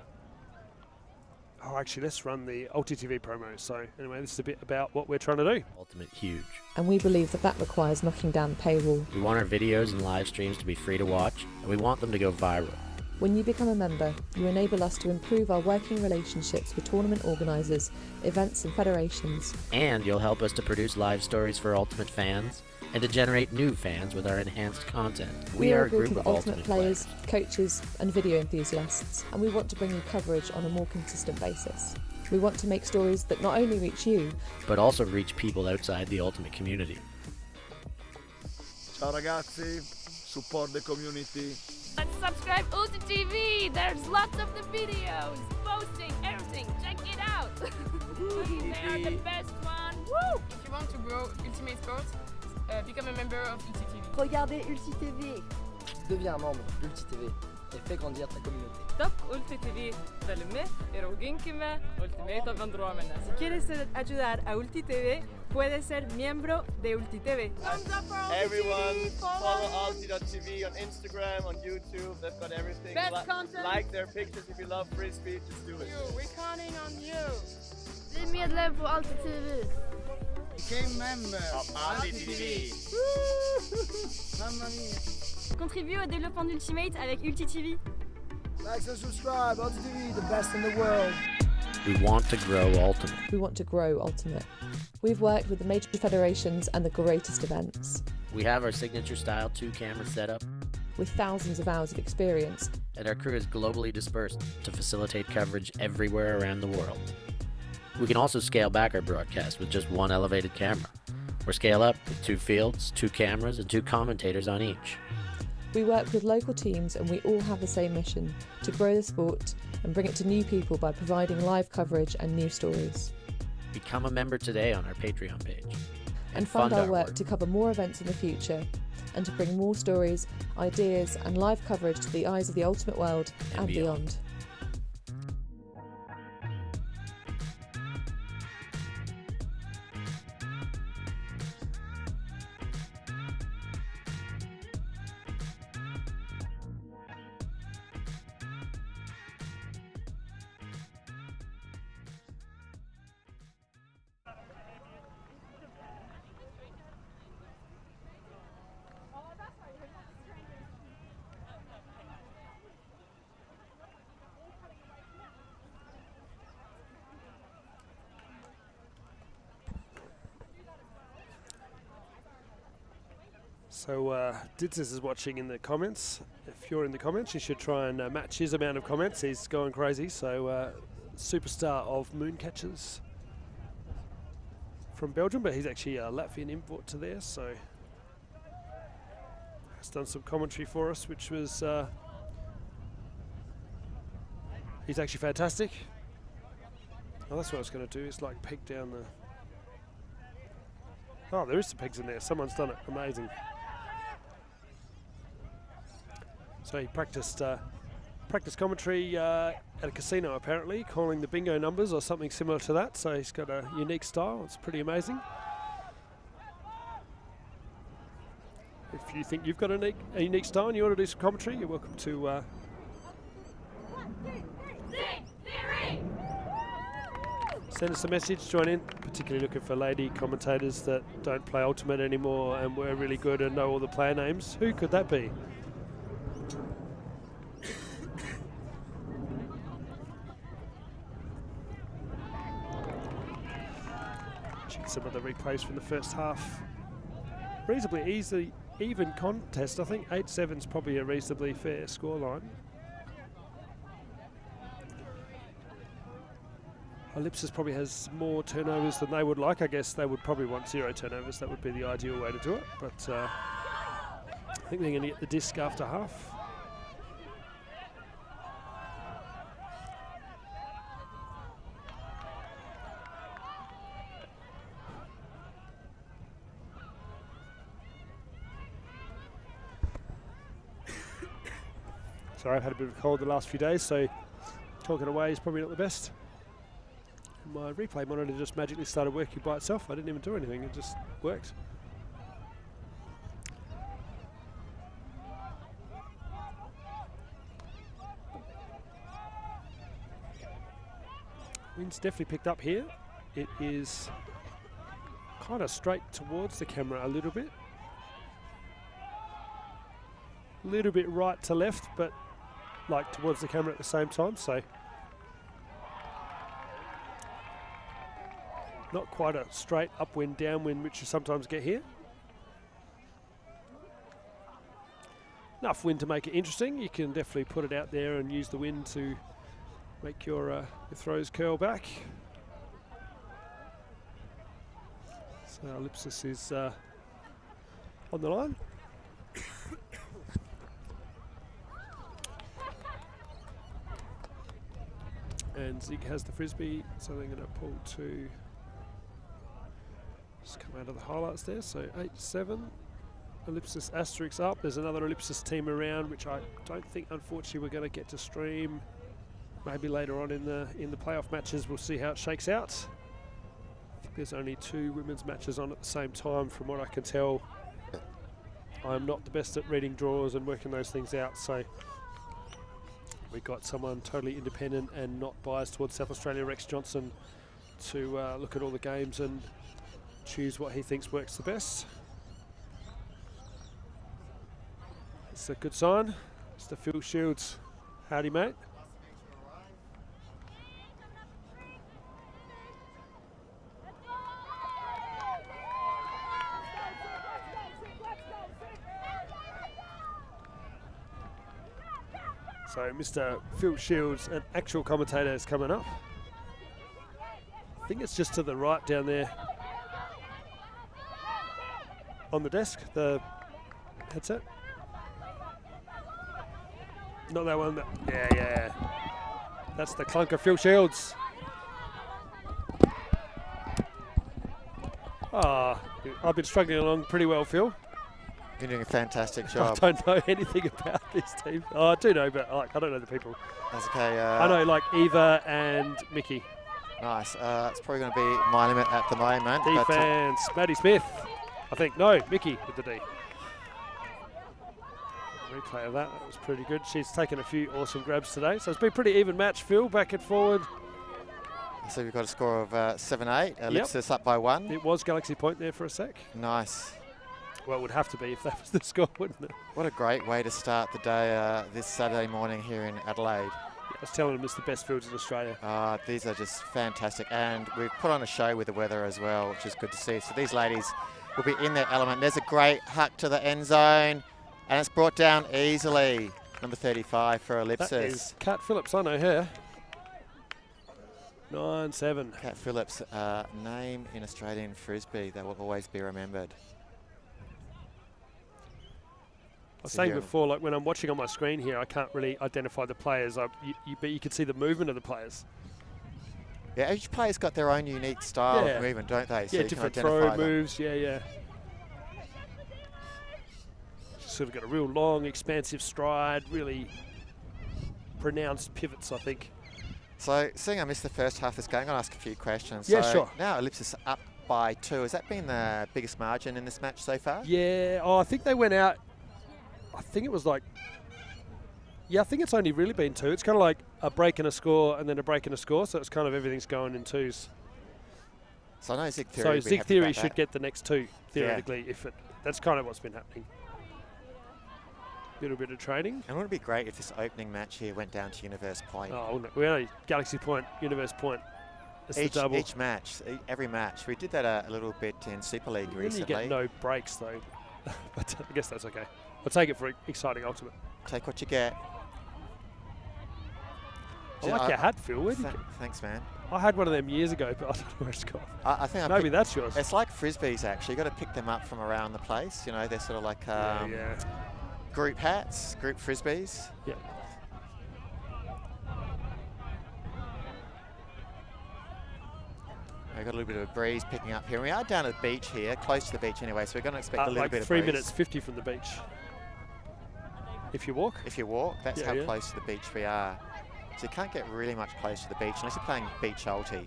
Oh, actually, let's run the Ulti TV promo. So anyway, this is a bit about what we're trying to do. Ultimate huge. And we believe that that requires knocking down the paywall. We want our videos and live streams to be free to watch, and we want them to go viral. When you become a member, you enable us to improve our working relationships with tournament organisers, events and federations. And you'll help us to produce live stories for Ultimate fans, and to generate new fans with our enhanced content. We are a group of Ultimate players, coaches and video enthusiasts, and we want to bring you coverage on a more consistent basis. We want to make stories that not only reach you, but also reach people outside the Ultimate community. Ciao ragazzi, support the community. Let's subscribe Ulti TV. There's lots of the videos, posting, everything. Check it out. They are the best one. Woo! If you want to grow Ultimate Sports, become a member of Ulti TV. Regardez Ulti TV. Deviens membre d'Ulti TV et fais grandir ta communauté. Top Ulti TV, följ i roginki med Ultimate Vandromene. Si quieres ayudar a Ulti TV, puedes ser miembro de Ulti TV. Everyone, follow Ulti.tv on Instagram, on YouTube. They've got everything. Best content. Like their pictures if you love free speech. Just do it. We're counting on you. Bli medlem på Ulti TV. Became member of Ulti TV. Mamma mia. Contribue au développement d'Ultimate avec Ulti TV. Like and subscribe, Ulti TV, the best in the world. We want to grow Ultimate. we want to grow Ultimate. We've worked with the major federations and the greatest events. We have our signature style 2-camera setup, With thousands of hours of experience, and our crew is globally dispersed to facilitate coverage everywhere around the world. We can also scale back our broadcast with just one elevated camera, or scale up with 2 fields, 2 cameras, and 2 commentators on each. we work with local teams and we all have the same mission, to grow the sport and bring it to new people by providing live coverage and new stories. Become a member today on our Patreon page. And fund our work to cover more events in the future and to bring more stories, ideas and live coverage to the eyes of the Ultimate world and beyond. So Didzis is watching in the comments. If you're in the comments, you should try and match his amount of comments. He's going crazy. So superstar of moon catchers from Belgium, but he's actually a Latvian import to there. So has done some commentary for us, which was he's actually fantastic. Oh, that's what I was going to do. Is like peg down the. Oh, there is some pegs in there. Someone's done it. Amazing. So he practiced commentary at a casino, apparently, calling the bingo numbers or something similar to that. So he's got a unique style. It's pretty amazing. If you think you've got a unique style and you want to do some commentary, you're welcome to send us a message, join in, particularly looking for lady commentators that don't play Ultimate anymore and were really good and know all the player names. Who could that be? Check some of the replays from the first half. Reasonably easy, even contest. I think 8-7's probably a reasonably fair scoreline. Ellipsis probably has more turnovers than they would like. I guess they would probably want 0 turnovers. That would be the ideal way to do it. But I think they're going to get the disc after half. Sorry, I've had a bit of a cold the last few days, so talking away is probably not the best. My replay monitor just magically started working by itself. I didn't even do anything, it just worked. Wind's definitely picked up here. It is kind of straight towards the camera a little bit. A little bit right to left, but like towards the camera at the same time, so not quite a straight upwind, downwind, which you sometimes get here. Enough wind to make it interesting. You can definitely put it out there and use the wind to make your throws curl back. So Ellipsis is on the line. And Zig has the frisbee, so they're going to pull to just come out of the highlights there. So 8-7, Ellipsis Asterisk up. There's another Ellipsis team around, which I don't think, unfortunately, we're going to get to stream. Maybe later on in the playoff matches, we'll see how it shakes out. I think there's only 2 women's matches on at the same time, from what I can tell. I'm not the best at reading draws and working those things out, so we got someone totally independent and not biased towards South Australia, Rex Johnson, to look at all the games and choose what he thinks works the best. It's a good sign. Mr. Phil Shields, howdy mate. So Mr. Phil Shields, an actual commentator, is coming up. I think it's just to the right down there on the desk, the headset. Not that one, yeah. That's the clunker, Phil Shields. Ah, I've been struggling along pretty well, Phil. You're doing a fantastic job. I don't know anything about this team. Oh, I do know, but like, I don't know the people. That's okay. I know like Eva and Mickey. Nice. It's probably going to be my limit at the moment. Defense, Maddie Smith. I think, no, Mickey with the D. Replay of that was pretty good. She's taken a few awesome grabs today. So it's been a pretty even match, Phil, back and forward. So we've got a score of 7-8. Ellipsis up by 1. It was Galaxy Point there for a sec. Nice. Well, it would have to be if that was the score, wouldn't it? What a great way to start the day this Saturday morning here in Adelaide. Yeah, I was telling them it's the best fields in Australia. These are just fantastic. And we've put on a show with the weather as well, which is good to see. So these ladies will be in their element. There's a great huck to the end zone, and it's brought down easily. Number 35 for Ellipsis. That is Kat Phillips. I know her. 9-7. Kat Phillips, name in Australian Frisbee that will always be remembered. I was saying before, like when I'm watching on my screen here, I can't really identify the players, but you can see the movement of the players. Yeah, each player's got their own unique style of movement, don't they? So yeah, you different can throw identify them. moves, yeah. She's sort of got a real long, expansive stride, really pronounced pivots, I think. So, seeing I missed the first half of this game, I'm going to ask a few questions. Yeah, so sure. Now Ellipsis up by 2. Has that been the biggest margin in this match so far? Yeah, I think they went out, I think it was like, I think it's only really been 2. It's kind of like a break and a score and then a break and a score, so it's kind of everything's going in 2s. So I know Zig Theory. So Zig Theory should get the next 2, theoretically, that's kind of what's been happening. Little bit of training. And wouldn't it be great if this opening match here went down to Universe Point? Oh, no, we're only Galaxy Point, Universe Point. It's the double. Each match, every match. We did that a little bit in Super League recently. You get no breaks though, but I guess that's okay. I'll take it for exciting ultimate. Take what you get. I like your hat, Phil. Thanks, man. I had one of them years ago, but I don't know where it's gone. I think maybe that's yours. It's like Frisbees, actually. You've got to pick them up from around the place. You know, they're sort of like group hats, group Frisbees. Yeah. We've got a little bit of a breeze picking up here. We are down at the beach here, close to the beach anyway, so we're going to expect a little like bit of 3 breeze. minutes 50 from the beach. If you walk? If you walk, that's how close to the beach we are. So you can't get really much close to the beach unless you're playing beach ulti.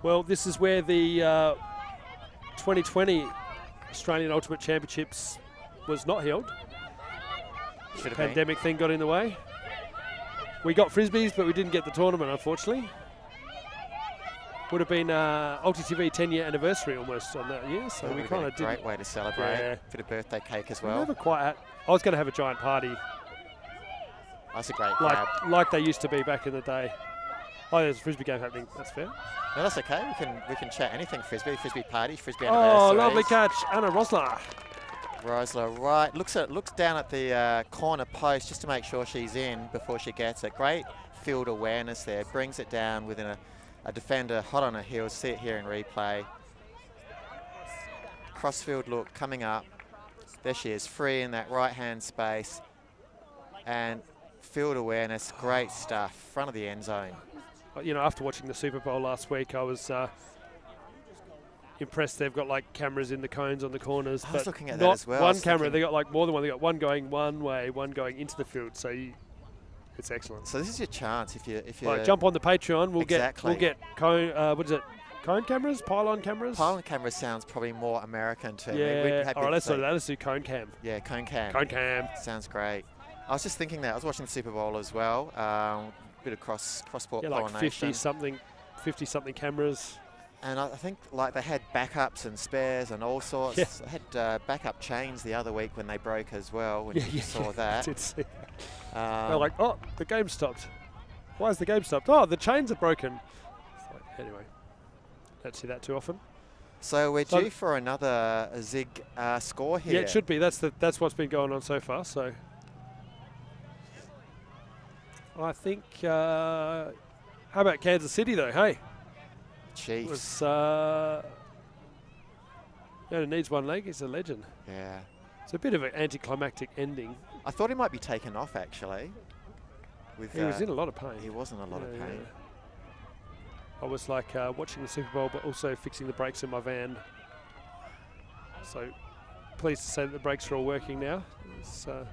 Well, this is where the 2020 Australian Ultimate Championships was not held. Should have Pandemic thing got in the way. We got Frisbees, but we didn't get the tournament, unfortunately. Would have been Ulti TV 10-year anniversary almost on that year, so we kind of did. Great way to celebrate. Yeah. Bit of birthday cake as We well. never quite had. I was going to have a giant party. That's a great grab. Like they used to be back in the day. Oh, there's a Frisbee game happening. That's fair. No, that's okay. We can chat anything Frisbee party, Frisbee Oh, anniversaries. lovely catch, Anna Rosler. Rosler, right, looks down at the corner post just to make sure she's in before she gets it. Great field awareness there, brings it down within a defender hot on her heels. See it here in replay. Crossfield look coming up. There she is, free in that right-hand space. And field awareness, great stuff, front of the end zone. You know, after watching the Super Bowl last week, I was impressed. They've got like cameras in the cones on the corners, I was but looking at not that as well. one camera. They got like more than one. They got one going one way, one going into the field. So it's excellent. So this is your chance if you right, jump on the Patreon. We'll Exactly. get cone. What is it? Cone cameras, pylon cameras. Pylon camera sounds probably more American to me. Yeah. All right, let's do cone cam. Yeah, cone cam. Cone cam. Sounds great. I was just thinking that. I was watching the Super Bowl as well. Bit of cross-sport pollination. Like 50 something cameras. And I think like they had backups and spares and all sorts. Yeah. They had backup chains the other week when they broke as well. When you saw that. I did see that. They're like, oh, the game stopped. Why is the game stopped? Oh, the chains are broken. Anyway, don't see that too often. So we're due for another Zig score here. Yeah, it should be. That's what's been going on so far. So I think. How about Kansas City though? Hey, Chiefs. Only needs one leg. He's a legend. Yeah. It's a bit of an anticlimactic ending. I thought he might be taken off actually. He was in a lot of pain. He was in a lot of pain. Yeah. I was like watching the Super Bowl, but also fixing the brakes in my van. So pleased to say that the brakes are all working now. It's a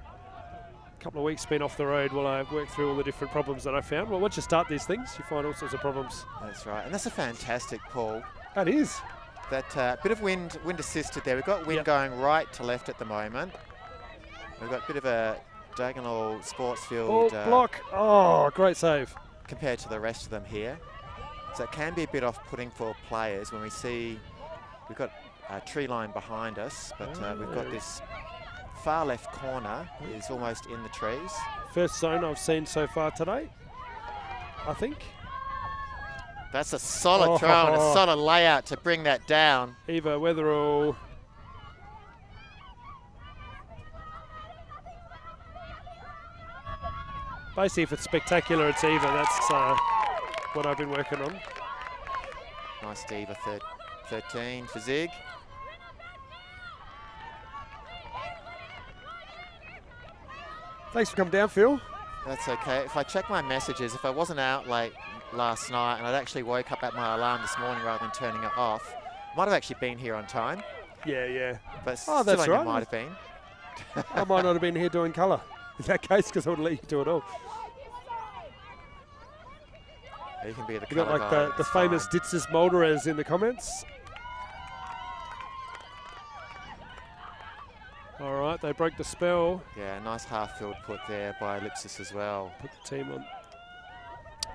couple of weeks been off the road while I worked through all the different problems that I found. Well, once you start these things, you find all sorts of problems. That's right, and that's a fantastic pull. That is. That bit of wind assisted there. We've got wind going right to left at the moment. We've got a bit of a diagonal sports field. Block. Oh, great save. Compared to the rest of them here. So it can be a bit off-putting for players when we see we've got a tree line behind us, but we've got this far left corner is almost in the trees. First zone I've seen so far today, I think. That's a solid throw and a solid layout to bring that down. Eva Weatherall. Basically, if it's spectacular, it's Eva. That's what I've been working on. Nice to Eva, 13 for Zig. Thanks for coming down, Phil. That's okay. If I check my messages, if I wasn't out late last night and I'd actually woke up at my alarm this morning rather than turning it off, might have actually been here on time. Yeah. But Oh, still that's only right. might have been. I might not have been here doing colour in that case, because I would let you do it all. You can be the You got colour like guy, the it's famous fine. Ditzes Molderez in the comments. All right, they broke the spell. Yeah, nice half-field put there by Ellipsis as well. Put the team on.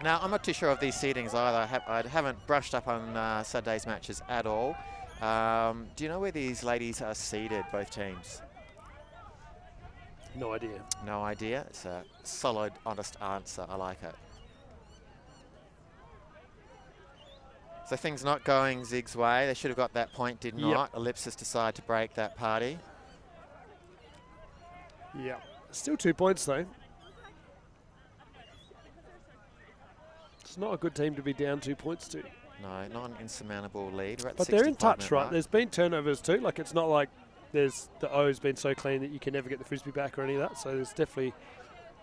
Now, I'm not too sure of these seedings either. I haven't brushed up on Saturday's matches at all. Do you know where these ladies are seeded, both teams? No idea. No idea. It's a solid, honest answer. I like it. So things not going Zig's way. They should have got that point, did not. Ellipsis decided to break that party. Yeah. Still 2 points, though. It's not a good team to be down 2 points to. No, not an insurmountable lead. We're at But the they're in 65 touch, minute right? mark. There's been turnovers too. Like, it's not like the O's been so clean that you can never get the frisbee back or any of that. So there's definitely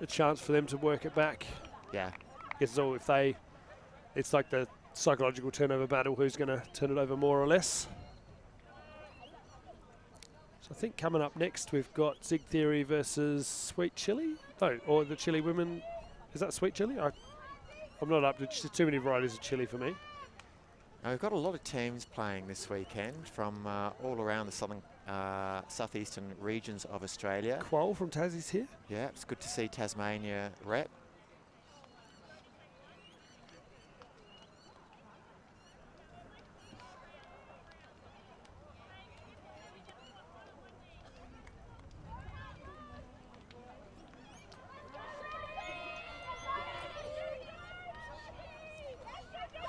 a chance for them to work it back. Yeah. It's all it's like the psychological turnover battle, who's going to turn it over more or less. So I think coming up next we've got Zig Theory versus Sweet Chili. Oh, or the Chili Women. Is that Sweet Chili? I'm not up to too many varieties of chili for me. Now we've got a lot of teams playing this weekend from all around the southeastern regions of Australia. Quoll from Tassie's here. Yeah, it's good to see Tasmania rep.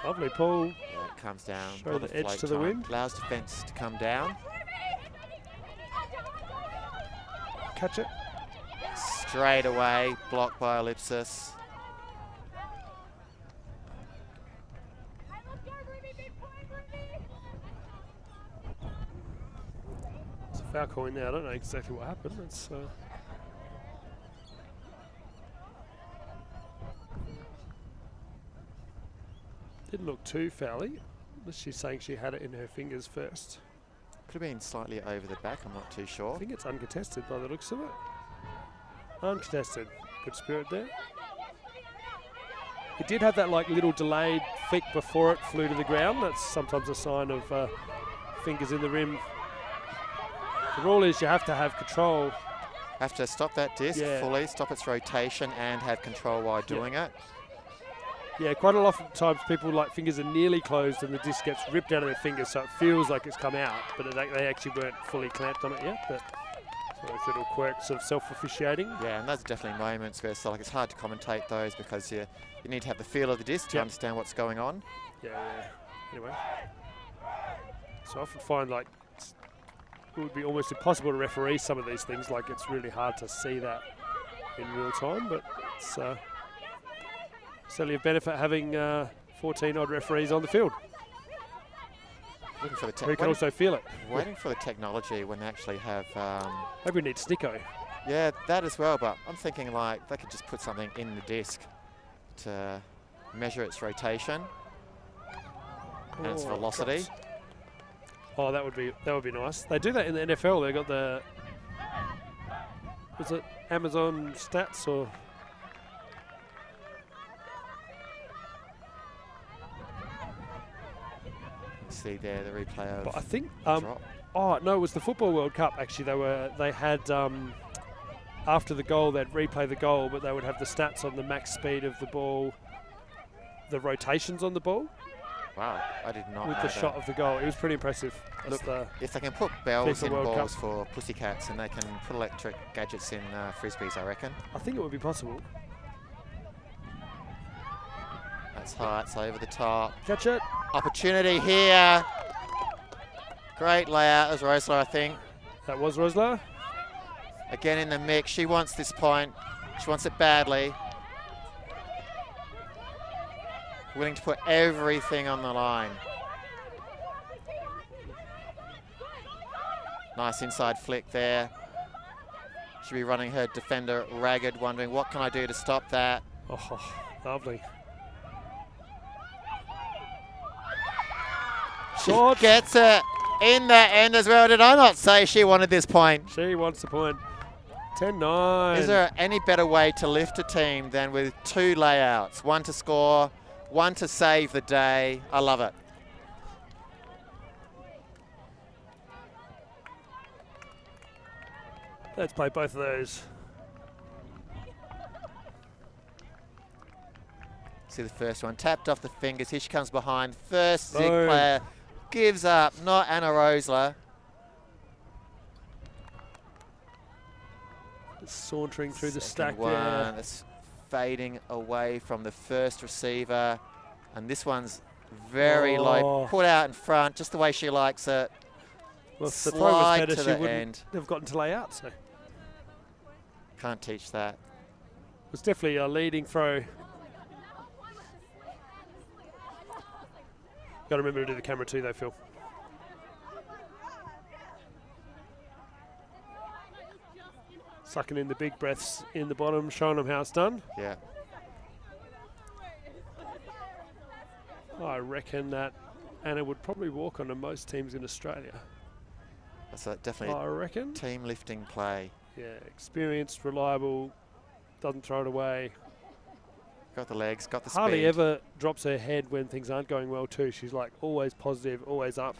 Lovely pull. Yeah, it comes down. Show on the the edge float to the time. wind. Allows defence to come down. Catch it. Straight away, blocked by Ellipsis. It's a foul calling now. I don't know exactly what happened. It's didn't look too foul-y. She's saying she had it in her fingers first. Could have been slightly over the back, I'm not too sure. I think it's uncontested by the looks of it. Uncontested. Good spirit there. It did have that like little delayed flick before it flew to the ground. That's sometimes a sign of fingers in the rim. The rule is you have to have control. Have to stop that disc fully, stop its rotation and have control while doing it. Yeah, quite a lot of times people like fingers are nearly closed and the disc gets ripped out of their fingers, so it feels like it's come out, but they actually weren't fully clamped on it yet. But those little quirks of self-officiating. Yeah, and those are definitely moments where it's hard to commentate those because you need to have the feel of the disc to understand what's going on. Yeah. Anyway, so I often find like it would be almost impossible to referee some of these things. Like it's really hard to see that in real time, but it's certainly a benefit having 14 odd referees on the field. Looking for the who can also feel it. Waiting for the technology when they actually have... Maybe we need Snicko. Yeah, that as well, but I'm thinking like they could just put something in the disc to measure its rotation and its velocity. Drops. Oh, that would be nice. They do that in the NFL. They got the... Was it Amazon Stats or... See there the replay of but I think drop. Oh no, it was the Football World Cup actually. They had after the goal they'd replay the goal, but they would have the stats on the max speed of the ball, the rotations on the ball. Wow, I did not with know the that. shot of the goal. It was pretty impressive. Look, if they can put bells FIFA in World balls Cup. for pussycats and they can put electric gadgets in frisbees, I reckon. I think it would be possible. That's heights over the top. Catch it. Opportunity here. Great layout as Rosler, I think. That was Rosler. Again in the mix. She wants this point. She wants it badly. Willing to put everything on the line. Nice inside flick there. She'll be running her defender ragged, wondering what can I do to stop that. Oh, lovely. She gets it in the end as well. Did I not say she wanted this point? She wants the point. 10-9. Is there any better way to lift a team than with 2 layouts? One to score, one to save the day. I love it. Let's play both of those. See the first one, tapped off the fingers. Here she comes behind. First Zig player gives up, not Anna Rosler. Sauntering through the stack one, there. it's fading away from the first receiver. And this one's very low, put out in front, just the way she likes it. Well, if the throw was better, to she the wouldn't end. have gotten to lay out. So it Can't teach that. was definitely a leading throw. Got to remember to do the camera too, though, Phil. Sucking in the big breaths in the bottom, showing them how it's done. Yeah. I reckon that Anna would probably walk on to most teams in Australia. That's definitely I reckon. team lifting play. Yeah, experienced, reliable, doesn't throw it away. Got the legs, got the Hardly speed. ever drops her head when things aren't going well too. She's like always positive, always up.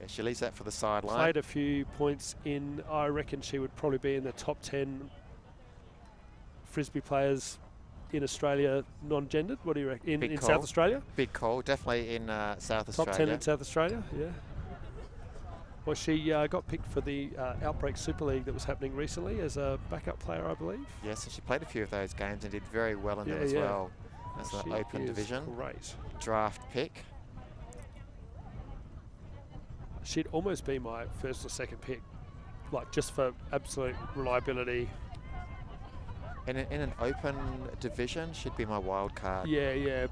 Yeah, she leaves that for the sideline. Played a few points in. I reckon she would probably be in the top 10 Frisbee players in Australia, non-gendered. What do you reckon? In South Australia? Big call, definitely in South Australia. Top 10 in South Australia, yeah. Well, she got picked for the Outbreak Super League that was happening recently as a backup player, I believe. Yes, and she played a few of those games and did very well in them as well. That's an open division. Great. Draft pick. She'd almost be my first or second pick, like just for absolute reliability. In an open division, she'd be my wild card. Yeah, yeah.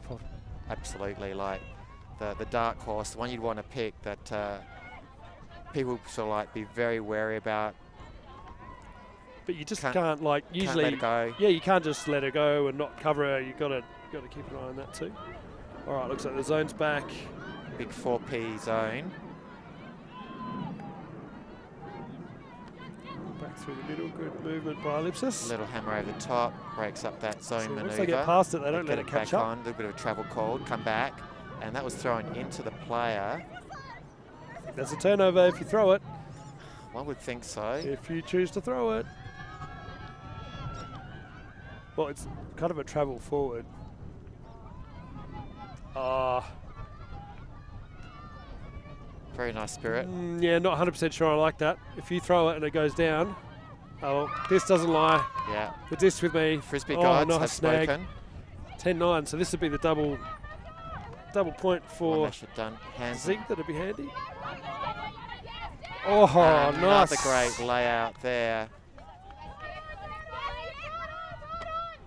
Absolutely, like the dark horse, the one you'd want to pick that people sort of like be very wary about. But you just can't like usually. Can't let it go. Yeah, you can't just let her go and not cover her. You got to keep an eye on that too. All right, looks like the zone's back. Big 4P zone. Back through the middle, good movement by Ellipsis. Little hammer over the top, breaks up that zone maneuver. Once they get past it, they don't let it back catch up. on. A little bit of a travel call, come back, and that was thrown into the player. That's a turnover if you throw it. One would think so. If you choose to throw it. Well, it's kind of a travel forward. Very nice spirit. Yeah, not 100% sure I like that. If you throw it and it goes down, this doesn't lie. Yeah. The disc with me. Frisbee gods nice have snag. spoken. 10-9, so this would be the double point for Zig. That'd be handy. Oh, nice. Another great layout there.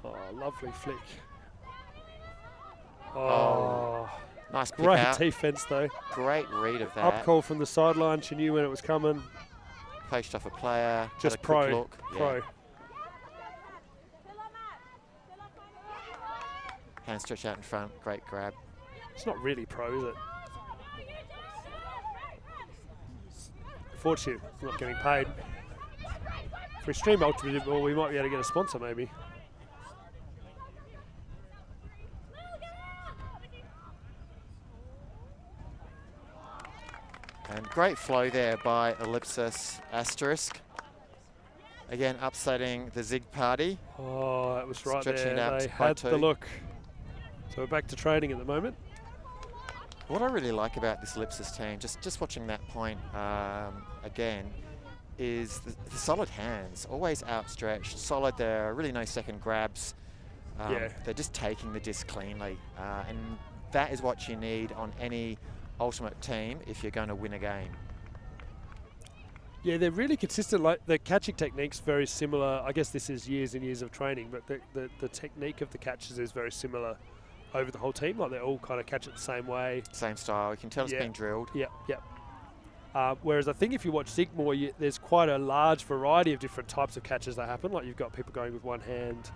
Oh, lovely flick. Nice pick great out. defense though. Great read of that. Up call from the sideline. She knew when it was coming. Poached off a player. Just a quick pro. Look. Pro. Yeah. Hand stretch out in front. Great grab. It's not really pro, is it? Fortune, not getting paid. If we stream Ultimate Ball, we might be able to get a sponsor maybe. And great flow there by Ellipsis Asterisk. Again, upsetting the Zig party. Oh, that was right Stretching there. it out They by had two. the look. So we're back to trading at the moment. What I really like about this Ellipsis team, just watching that point again, is the solid hands, always outstretched, solid there, really no second grabs. They're just taking the disc cleanly. And that is what you need on any ultimate team if you're going to win a game. Yeah, they're really consistent. Like the catching technique's very similar. I guess this is years and years of training, but the technique of the catches is very similar over the whole team. Like they all kind of catch it the same way. Same style. You can tell it's being drilled. Yeah, yeah. Whereas I think if you watch Zig more, there's quite a large variety of different types of catches that happen. Like you've got people going with one hand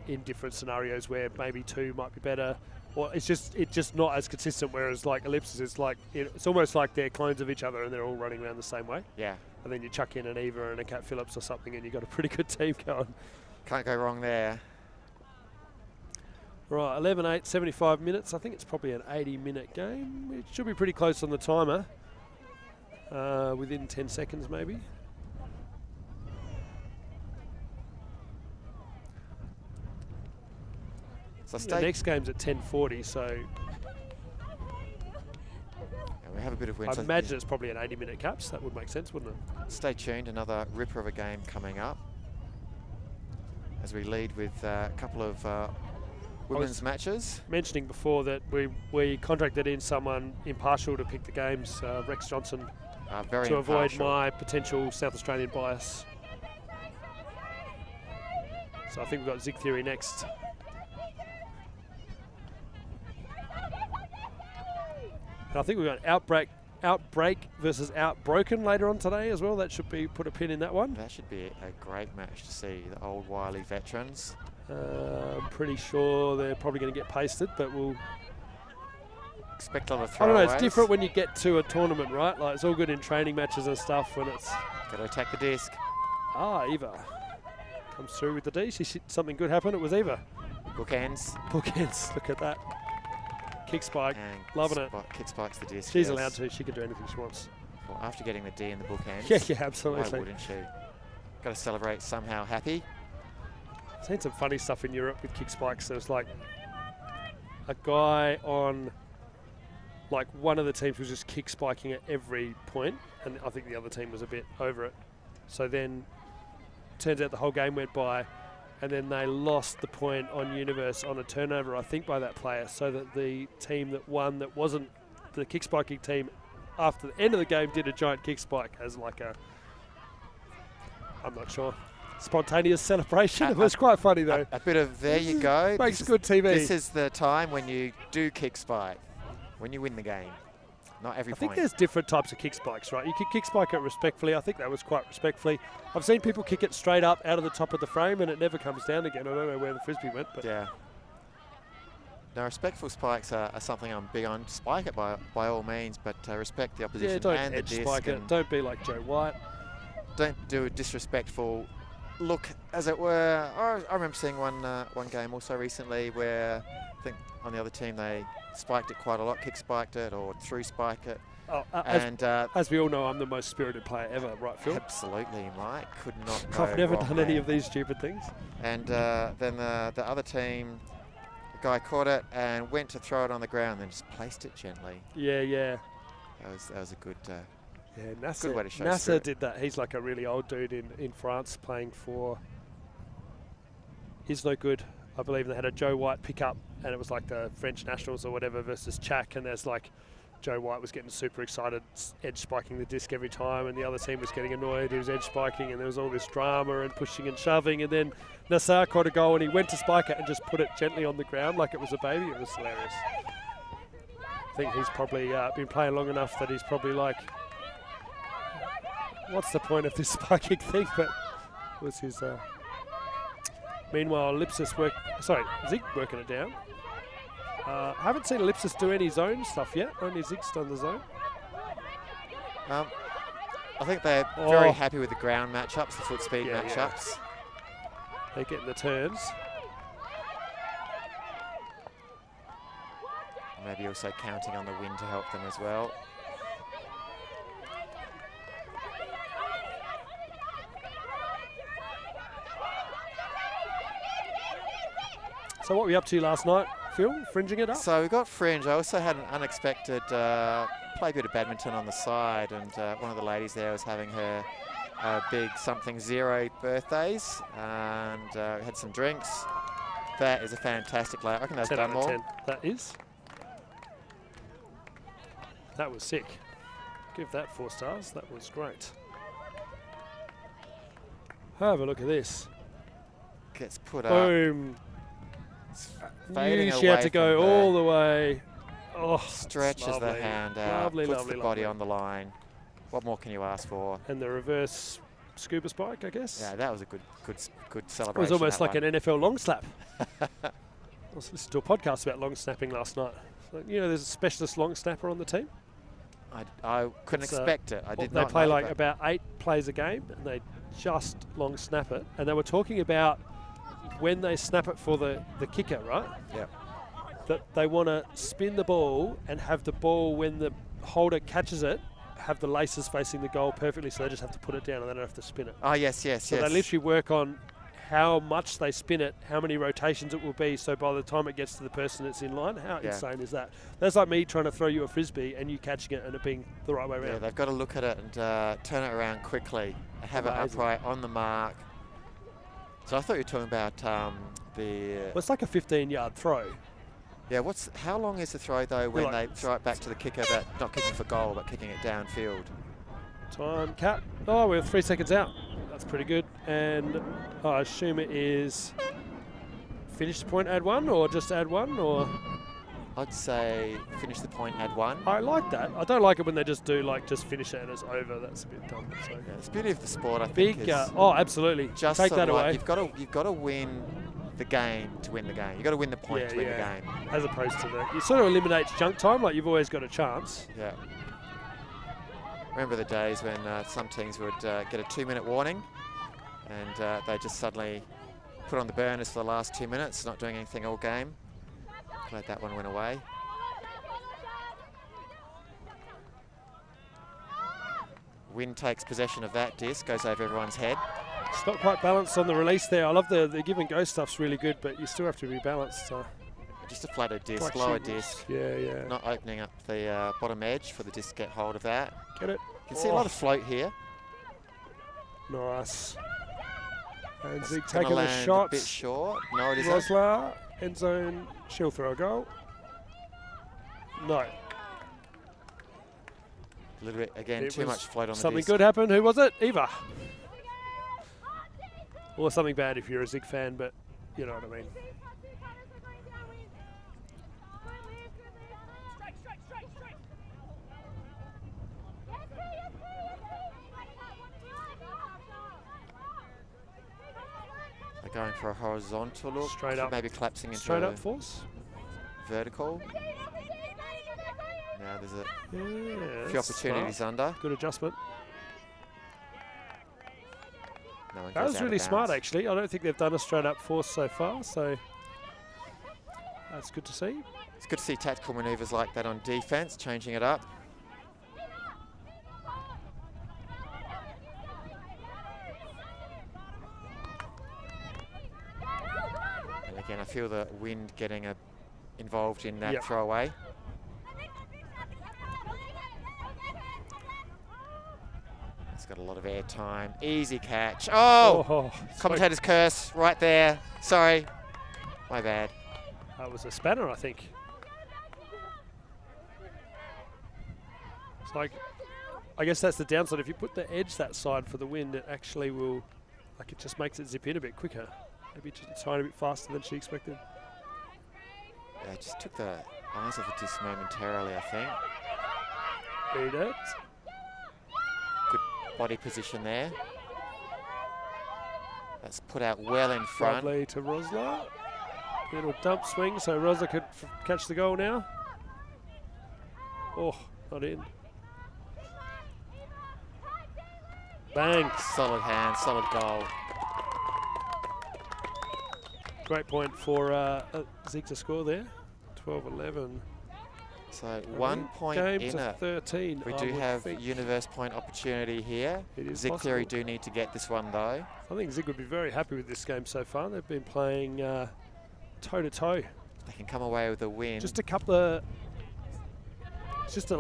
in different scenarios where maybe two might be better. Or it's just not as consistent. Whereas like Ellipsis, it's almost like they're clones of each other and they're all running around the same way. Yeah. And then you chuck in an Eva and a Cat Phillips or something, and you've got a pretty good team going. Can't go wrong there. Right, 11-8, 75 minutes. I think it's probably an 80-minute game. It should be pretty close on the timer. Within 10 seconds, maybe. So The next game's at 10:40, so we have a bit of wind. I imagine it's probably an 80-minute caps. That would make sense, wouldn't it? Stay tuned. Another ripper of a game coming up as we lead with a couple of women's matches. Mentioning before that we contracted in someone impartial to pick the games, Rex Johnson, very to avoid impartial. my potential South Australian bias. So I think we've got Zig Theory next. And I think we've got Outbreak versus Outbroken later on today as well. That should be, put a pin in that one. That should be a great match to see, the old wily veterans. I'm pretty sure they're probably going to get pasted, but we'll expect a lot of throwaways. I don't know, it's different when you get to a tournament, right? Like it's all good in training matches and stuff when it's... Got to attack the disc. Eva comes through with the D. Something good happened, it was Eva. Bookends. Bookends, look at that. Kick spike, and loving it. Kick spikes the disc. She's allowed to, she can do anything she wants. Well, after getting the D in the bookends. Yeah, absolutely. Why wouldn't she? Got to celebrate somehow happy. I've seen some funny stuff in Europe with kick spikes. There's like a guy on like one of the teams was just kick spiking at every point, and I think the other team was a bit over it. So then turns out the whole game went by, and then they lost the point on Universe on a turnover, I think, by that player, so that the team that won that wasn't the kick spiking team after the end of the game did a giant kick spike as like a, I'm not sure, spontaneous celebration. It was quite funny though. A bit of there you go. Makes good TV. This is the time when you do kick spike, when you win the game. Not every I point. think there's different types of kick spikes, right? You can kick spike it respectfully. I think that was quite respectfully. I've seen people kick it straight up out of the top of the frame and it never comes down again. I don't know where the frisbee went, but yeah. Now, respectful spikes are something I'm big on. Spike it by all means, but respect the opposition don't and the edge disc. spike it. Don't be like Joe White. Don't do a disrespectful look, as it were. I remember seeing one game also recently where I think on the other team they spiked it quite a lot, kick spiked it or through spike it. Oh, and as we all know, I'm the most spirited player ever, right, Phil? Absolutely, Mike. Could not go I've never wrong done there. any of these stupid things. And then the other team, the guy caught it and went to throw it on the ground, then just placed it gently. Yeah. That was a good. Yeah, Nasser, good way to show Nasser spirit. did that. He's like a really old dude in France playing for. He's no good, I believe. They had a Joe White pickup, and it was like the French nationals or whatever versus Chak, and there's like Joe White was getting super excited, edge spiking the disc every time, and the other team was getting annoyed. He was edge spiking, and there was all this drama and pushing and shoving, and then Nasser caught a goal, and he went to spike it and just put it gently on the ground like it was a baby. It was hilarious. I think he's probably been playing long enough that he's probably like, what's the point of this spiking thing? But it was his. Meanwhile, Ellipsis Zig working it down. I haven't seen Ellipsis do any zone stuff yet. Only Zig's done the zone. I think they're very happy with the ground matchups, the foot speed matchups. They're getting the turns. Maybe also counting on the wind to help them as well. So what were you up to last night, Phil? Fringing it up? So we got fringe. I also had an unexpected play a bit of badminton on the side, and one of the ladies there was having her big something 0 birthdays and had some drinks. That is a fantastic layout. I reckon that's 10 done out of more. 10. That is. That was sick. Give that 4 stars. That was great. Have a look at this. Gets put up. Boom. Fading She had away to go from all the way. Oh, stretches the lovely. hand out, Lovely, puts lovely, the body lovely. on the line. What more can you ask for? And the reverse scuba spike, I guess. Yeah, that was a good It celebration. was almost like one. an NFL long slap. I was listening to a podcast about long snapping last night. So, you know, there's a specialist long snapper on the team. I couldn't It's, expect it. I did not They play know like that. about 8 plays a game, and they just long snap it. And they were talking about when they snap it for the kicker, right? Yeah. That they want to spin the ball and have the ball, when the holder catches it, have the laces facing the goal perfectly, so they just have to put it down and they don't have to spin it. Oh, yes, yes, So yes. they literally work on how much they spin it, how many rotations it will be, so by the time it gets to the person that's in line, how insane is that? That's like me trying to throw you a frisbee and you catching it and it being the right way around. Yeah, they've got to look at it and turn it around quickly, have it Amazing. upright on the mark. So I thought you were talking about the... Well, it's like a 15-yard throw. Yeah, how long is the throw, though, when Like they throw it back to the kicker, but not kicking for goal, but kicking it downfield? Time cap. Oh, we're 3 seconds out. That's pretty good. And I assume it is finish the point, add 1, or just add 1, or... I'd say finish the point, add 1. I like that. I don't like it when they just do just finish it and it's over. That's a bit dumb. So. Yeah, it's the beauty of the sport, I Big, think. Is oh, absolutely. just Take sort that of like away. You've got to win the game to win the game. You've got to win the point to win the game. As opposed to that. It sort of eliminates junk time, like you've always got a chance. Yeah. Remember the days when some teams would get a 2-minute warning and they just suddenly put on the burners for the last 2 minutes, not doing anything all game. Glad that one went away. Wind takes possession of that disc, goes over everyone's head. It's not quite balanced on the release there. I love the give and go stuff's really good, but you still have to be balanced. So. Just a flatter disc, Like lower shooting. disc. Yeah, yeah. Not opening up the bottom edge for the disc to get hold of that. Get it? You can see a lot of float here. Nice. And Zig Gonna taking the land shots. a bit short. No, it isn't. Rosler, end zone, she'll throw a goal. No. A little bit, again, It too was much float on the something disc. good happened. Who was it? Eva. Or something bad if you're a Zig fan, but you know what I mean. They're going for a horizontal look. Straight up. Maybe collapsing into Straight a up force. vertical. Now there's a few that's opportunities smart. under. Good adjustment. No one That goes was out of really smart, bounds. actually. I don't think they've done a straight up force so far, so that's good to see. It's good to see tactical manoeuvres like that on defense, changing it up. And again, I feel the wind getting involved in that Yep. throwaway. It's got a lot of air time. Easy catch. Oh! Commentator's curse right there. Sorry. My bad. That was a spanner, I think. It's like, I guess that's the downside. If you put the edge that side for the wind, it actually will, like it just makes it zip in a bit quicker. Maybe just a tiny bit faster than she expected. Yeah, just took the eyes off the disc momentarily, I think. Read it. Good body position there. That's put out well in front. Lovely to Rosler. Little dump swing, so Rosler could catch the goal now. Oh, not in. Bang. Solid hand, solid goal. Great point for Zig to score there. 12-11. So 1 point Game in to it. 13. We I do would have think. universe point opportunity here. It is Zig Cleary possible. do need to get this one though. I think Zig would be very happy with this game so far. They've been playing toe-to-toe. They can come away with a win. Just a couple of... It's just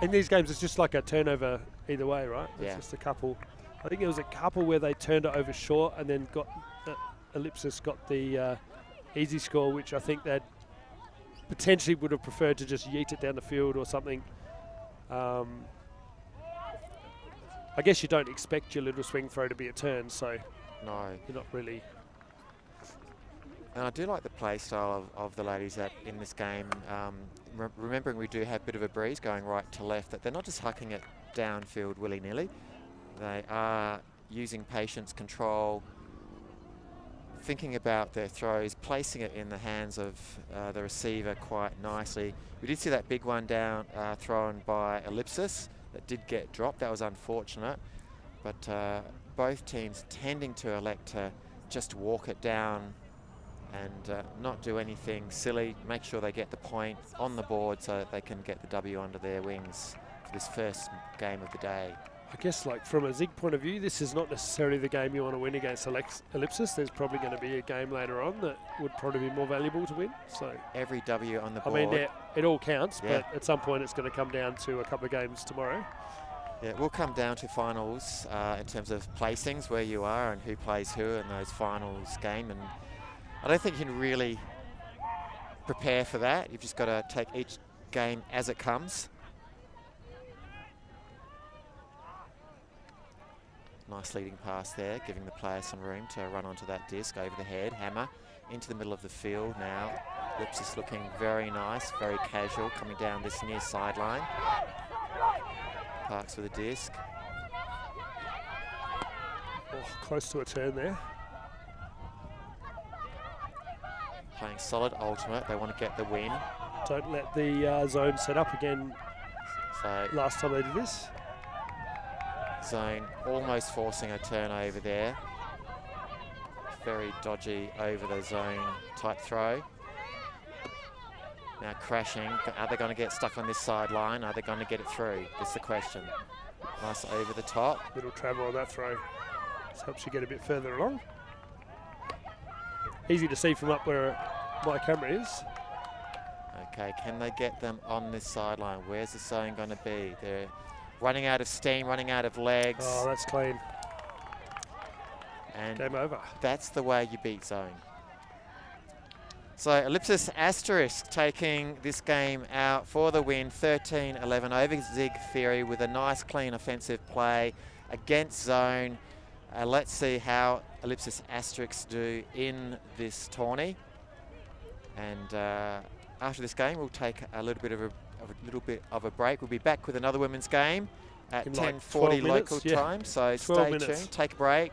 in these games, it's just like a turnover either way, right? It's Yeah. just a couple I think there was a couple where they turned it over short and then got Ellipsis got the easy score, which I think they potentially would have preferred to just yeet it down the field or something. I guess you don't expect your little swing throw to be a turn, so no, you're not really. And I do like the play style of the ladies in this game. Remembering we do have a bit of a breeze going right to left, that they're not just hucking it downfield willy-nilly. They are using patience, control, thinking about their throws, placing it in the hands of the receiver quite nicely. We did see that big one down thrown by Ellipsis that did get dropped. That was unfortunate, but both teams tending to elect to just walk it down and not do anything silly, make sure they get the point on the board so that they can get the W under their wings for this first game of the day. I guess, like, from a Zig point of view, this is not necessarily the game you want to win against Ellipsis. There's probably going to be a game later on that would probably be more valuable to win. So every W on the board. I mean, it all counts, but at some point it's going to come down to a couple of games tomorrow. Yeah, it will come down to finals in terms of placings, where you are and who plays who in those finals game. And I don't think you can really prepare for that. You've just got to take each game as it comes. Nice leading pass there, giving the player some room to run onto that disc over the head. Hammer into the middle of the field now. Ellipsis looking very nice, very casual, coming down this near sideline. Parks with a disc. Oh, close to a turn there. Playing solid ultimate, they want to get the win. Don't let the zone set up again. So last time they did this. Zone almost forcing a turnover there. Very dodgy over the zone type throw. Now crashing. Are they going to get stuck on this sideline? Are they going to get it through? That's the question. Nice over the top. Little travel on that throw. This helps you get a bit further along. Easy to see from up where my camera is. Okay, can they get them on this sideline? Where's the zone going to be? They're running out of steam, running out of legs. Oh, that's clean. And game over. That's the way you beat zone. So Ellipsis Asterisk taking this game out for the win, 13-11 over Zig Theory with a nice clean offensive play against zone. Let's see how Ellipsis Asterisk do in this tourney. And after this game, we'll take a little bit of a break. We'll be back with another women's game at 10:40 local time. So stay tuned, take a break,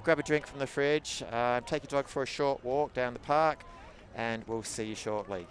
grab a drink from the fridge, take your dog for a short walk down the park, and we'll see you shortly.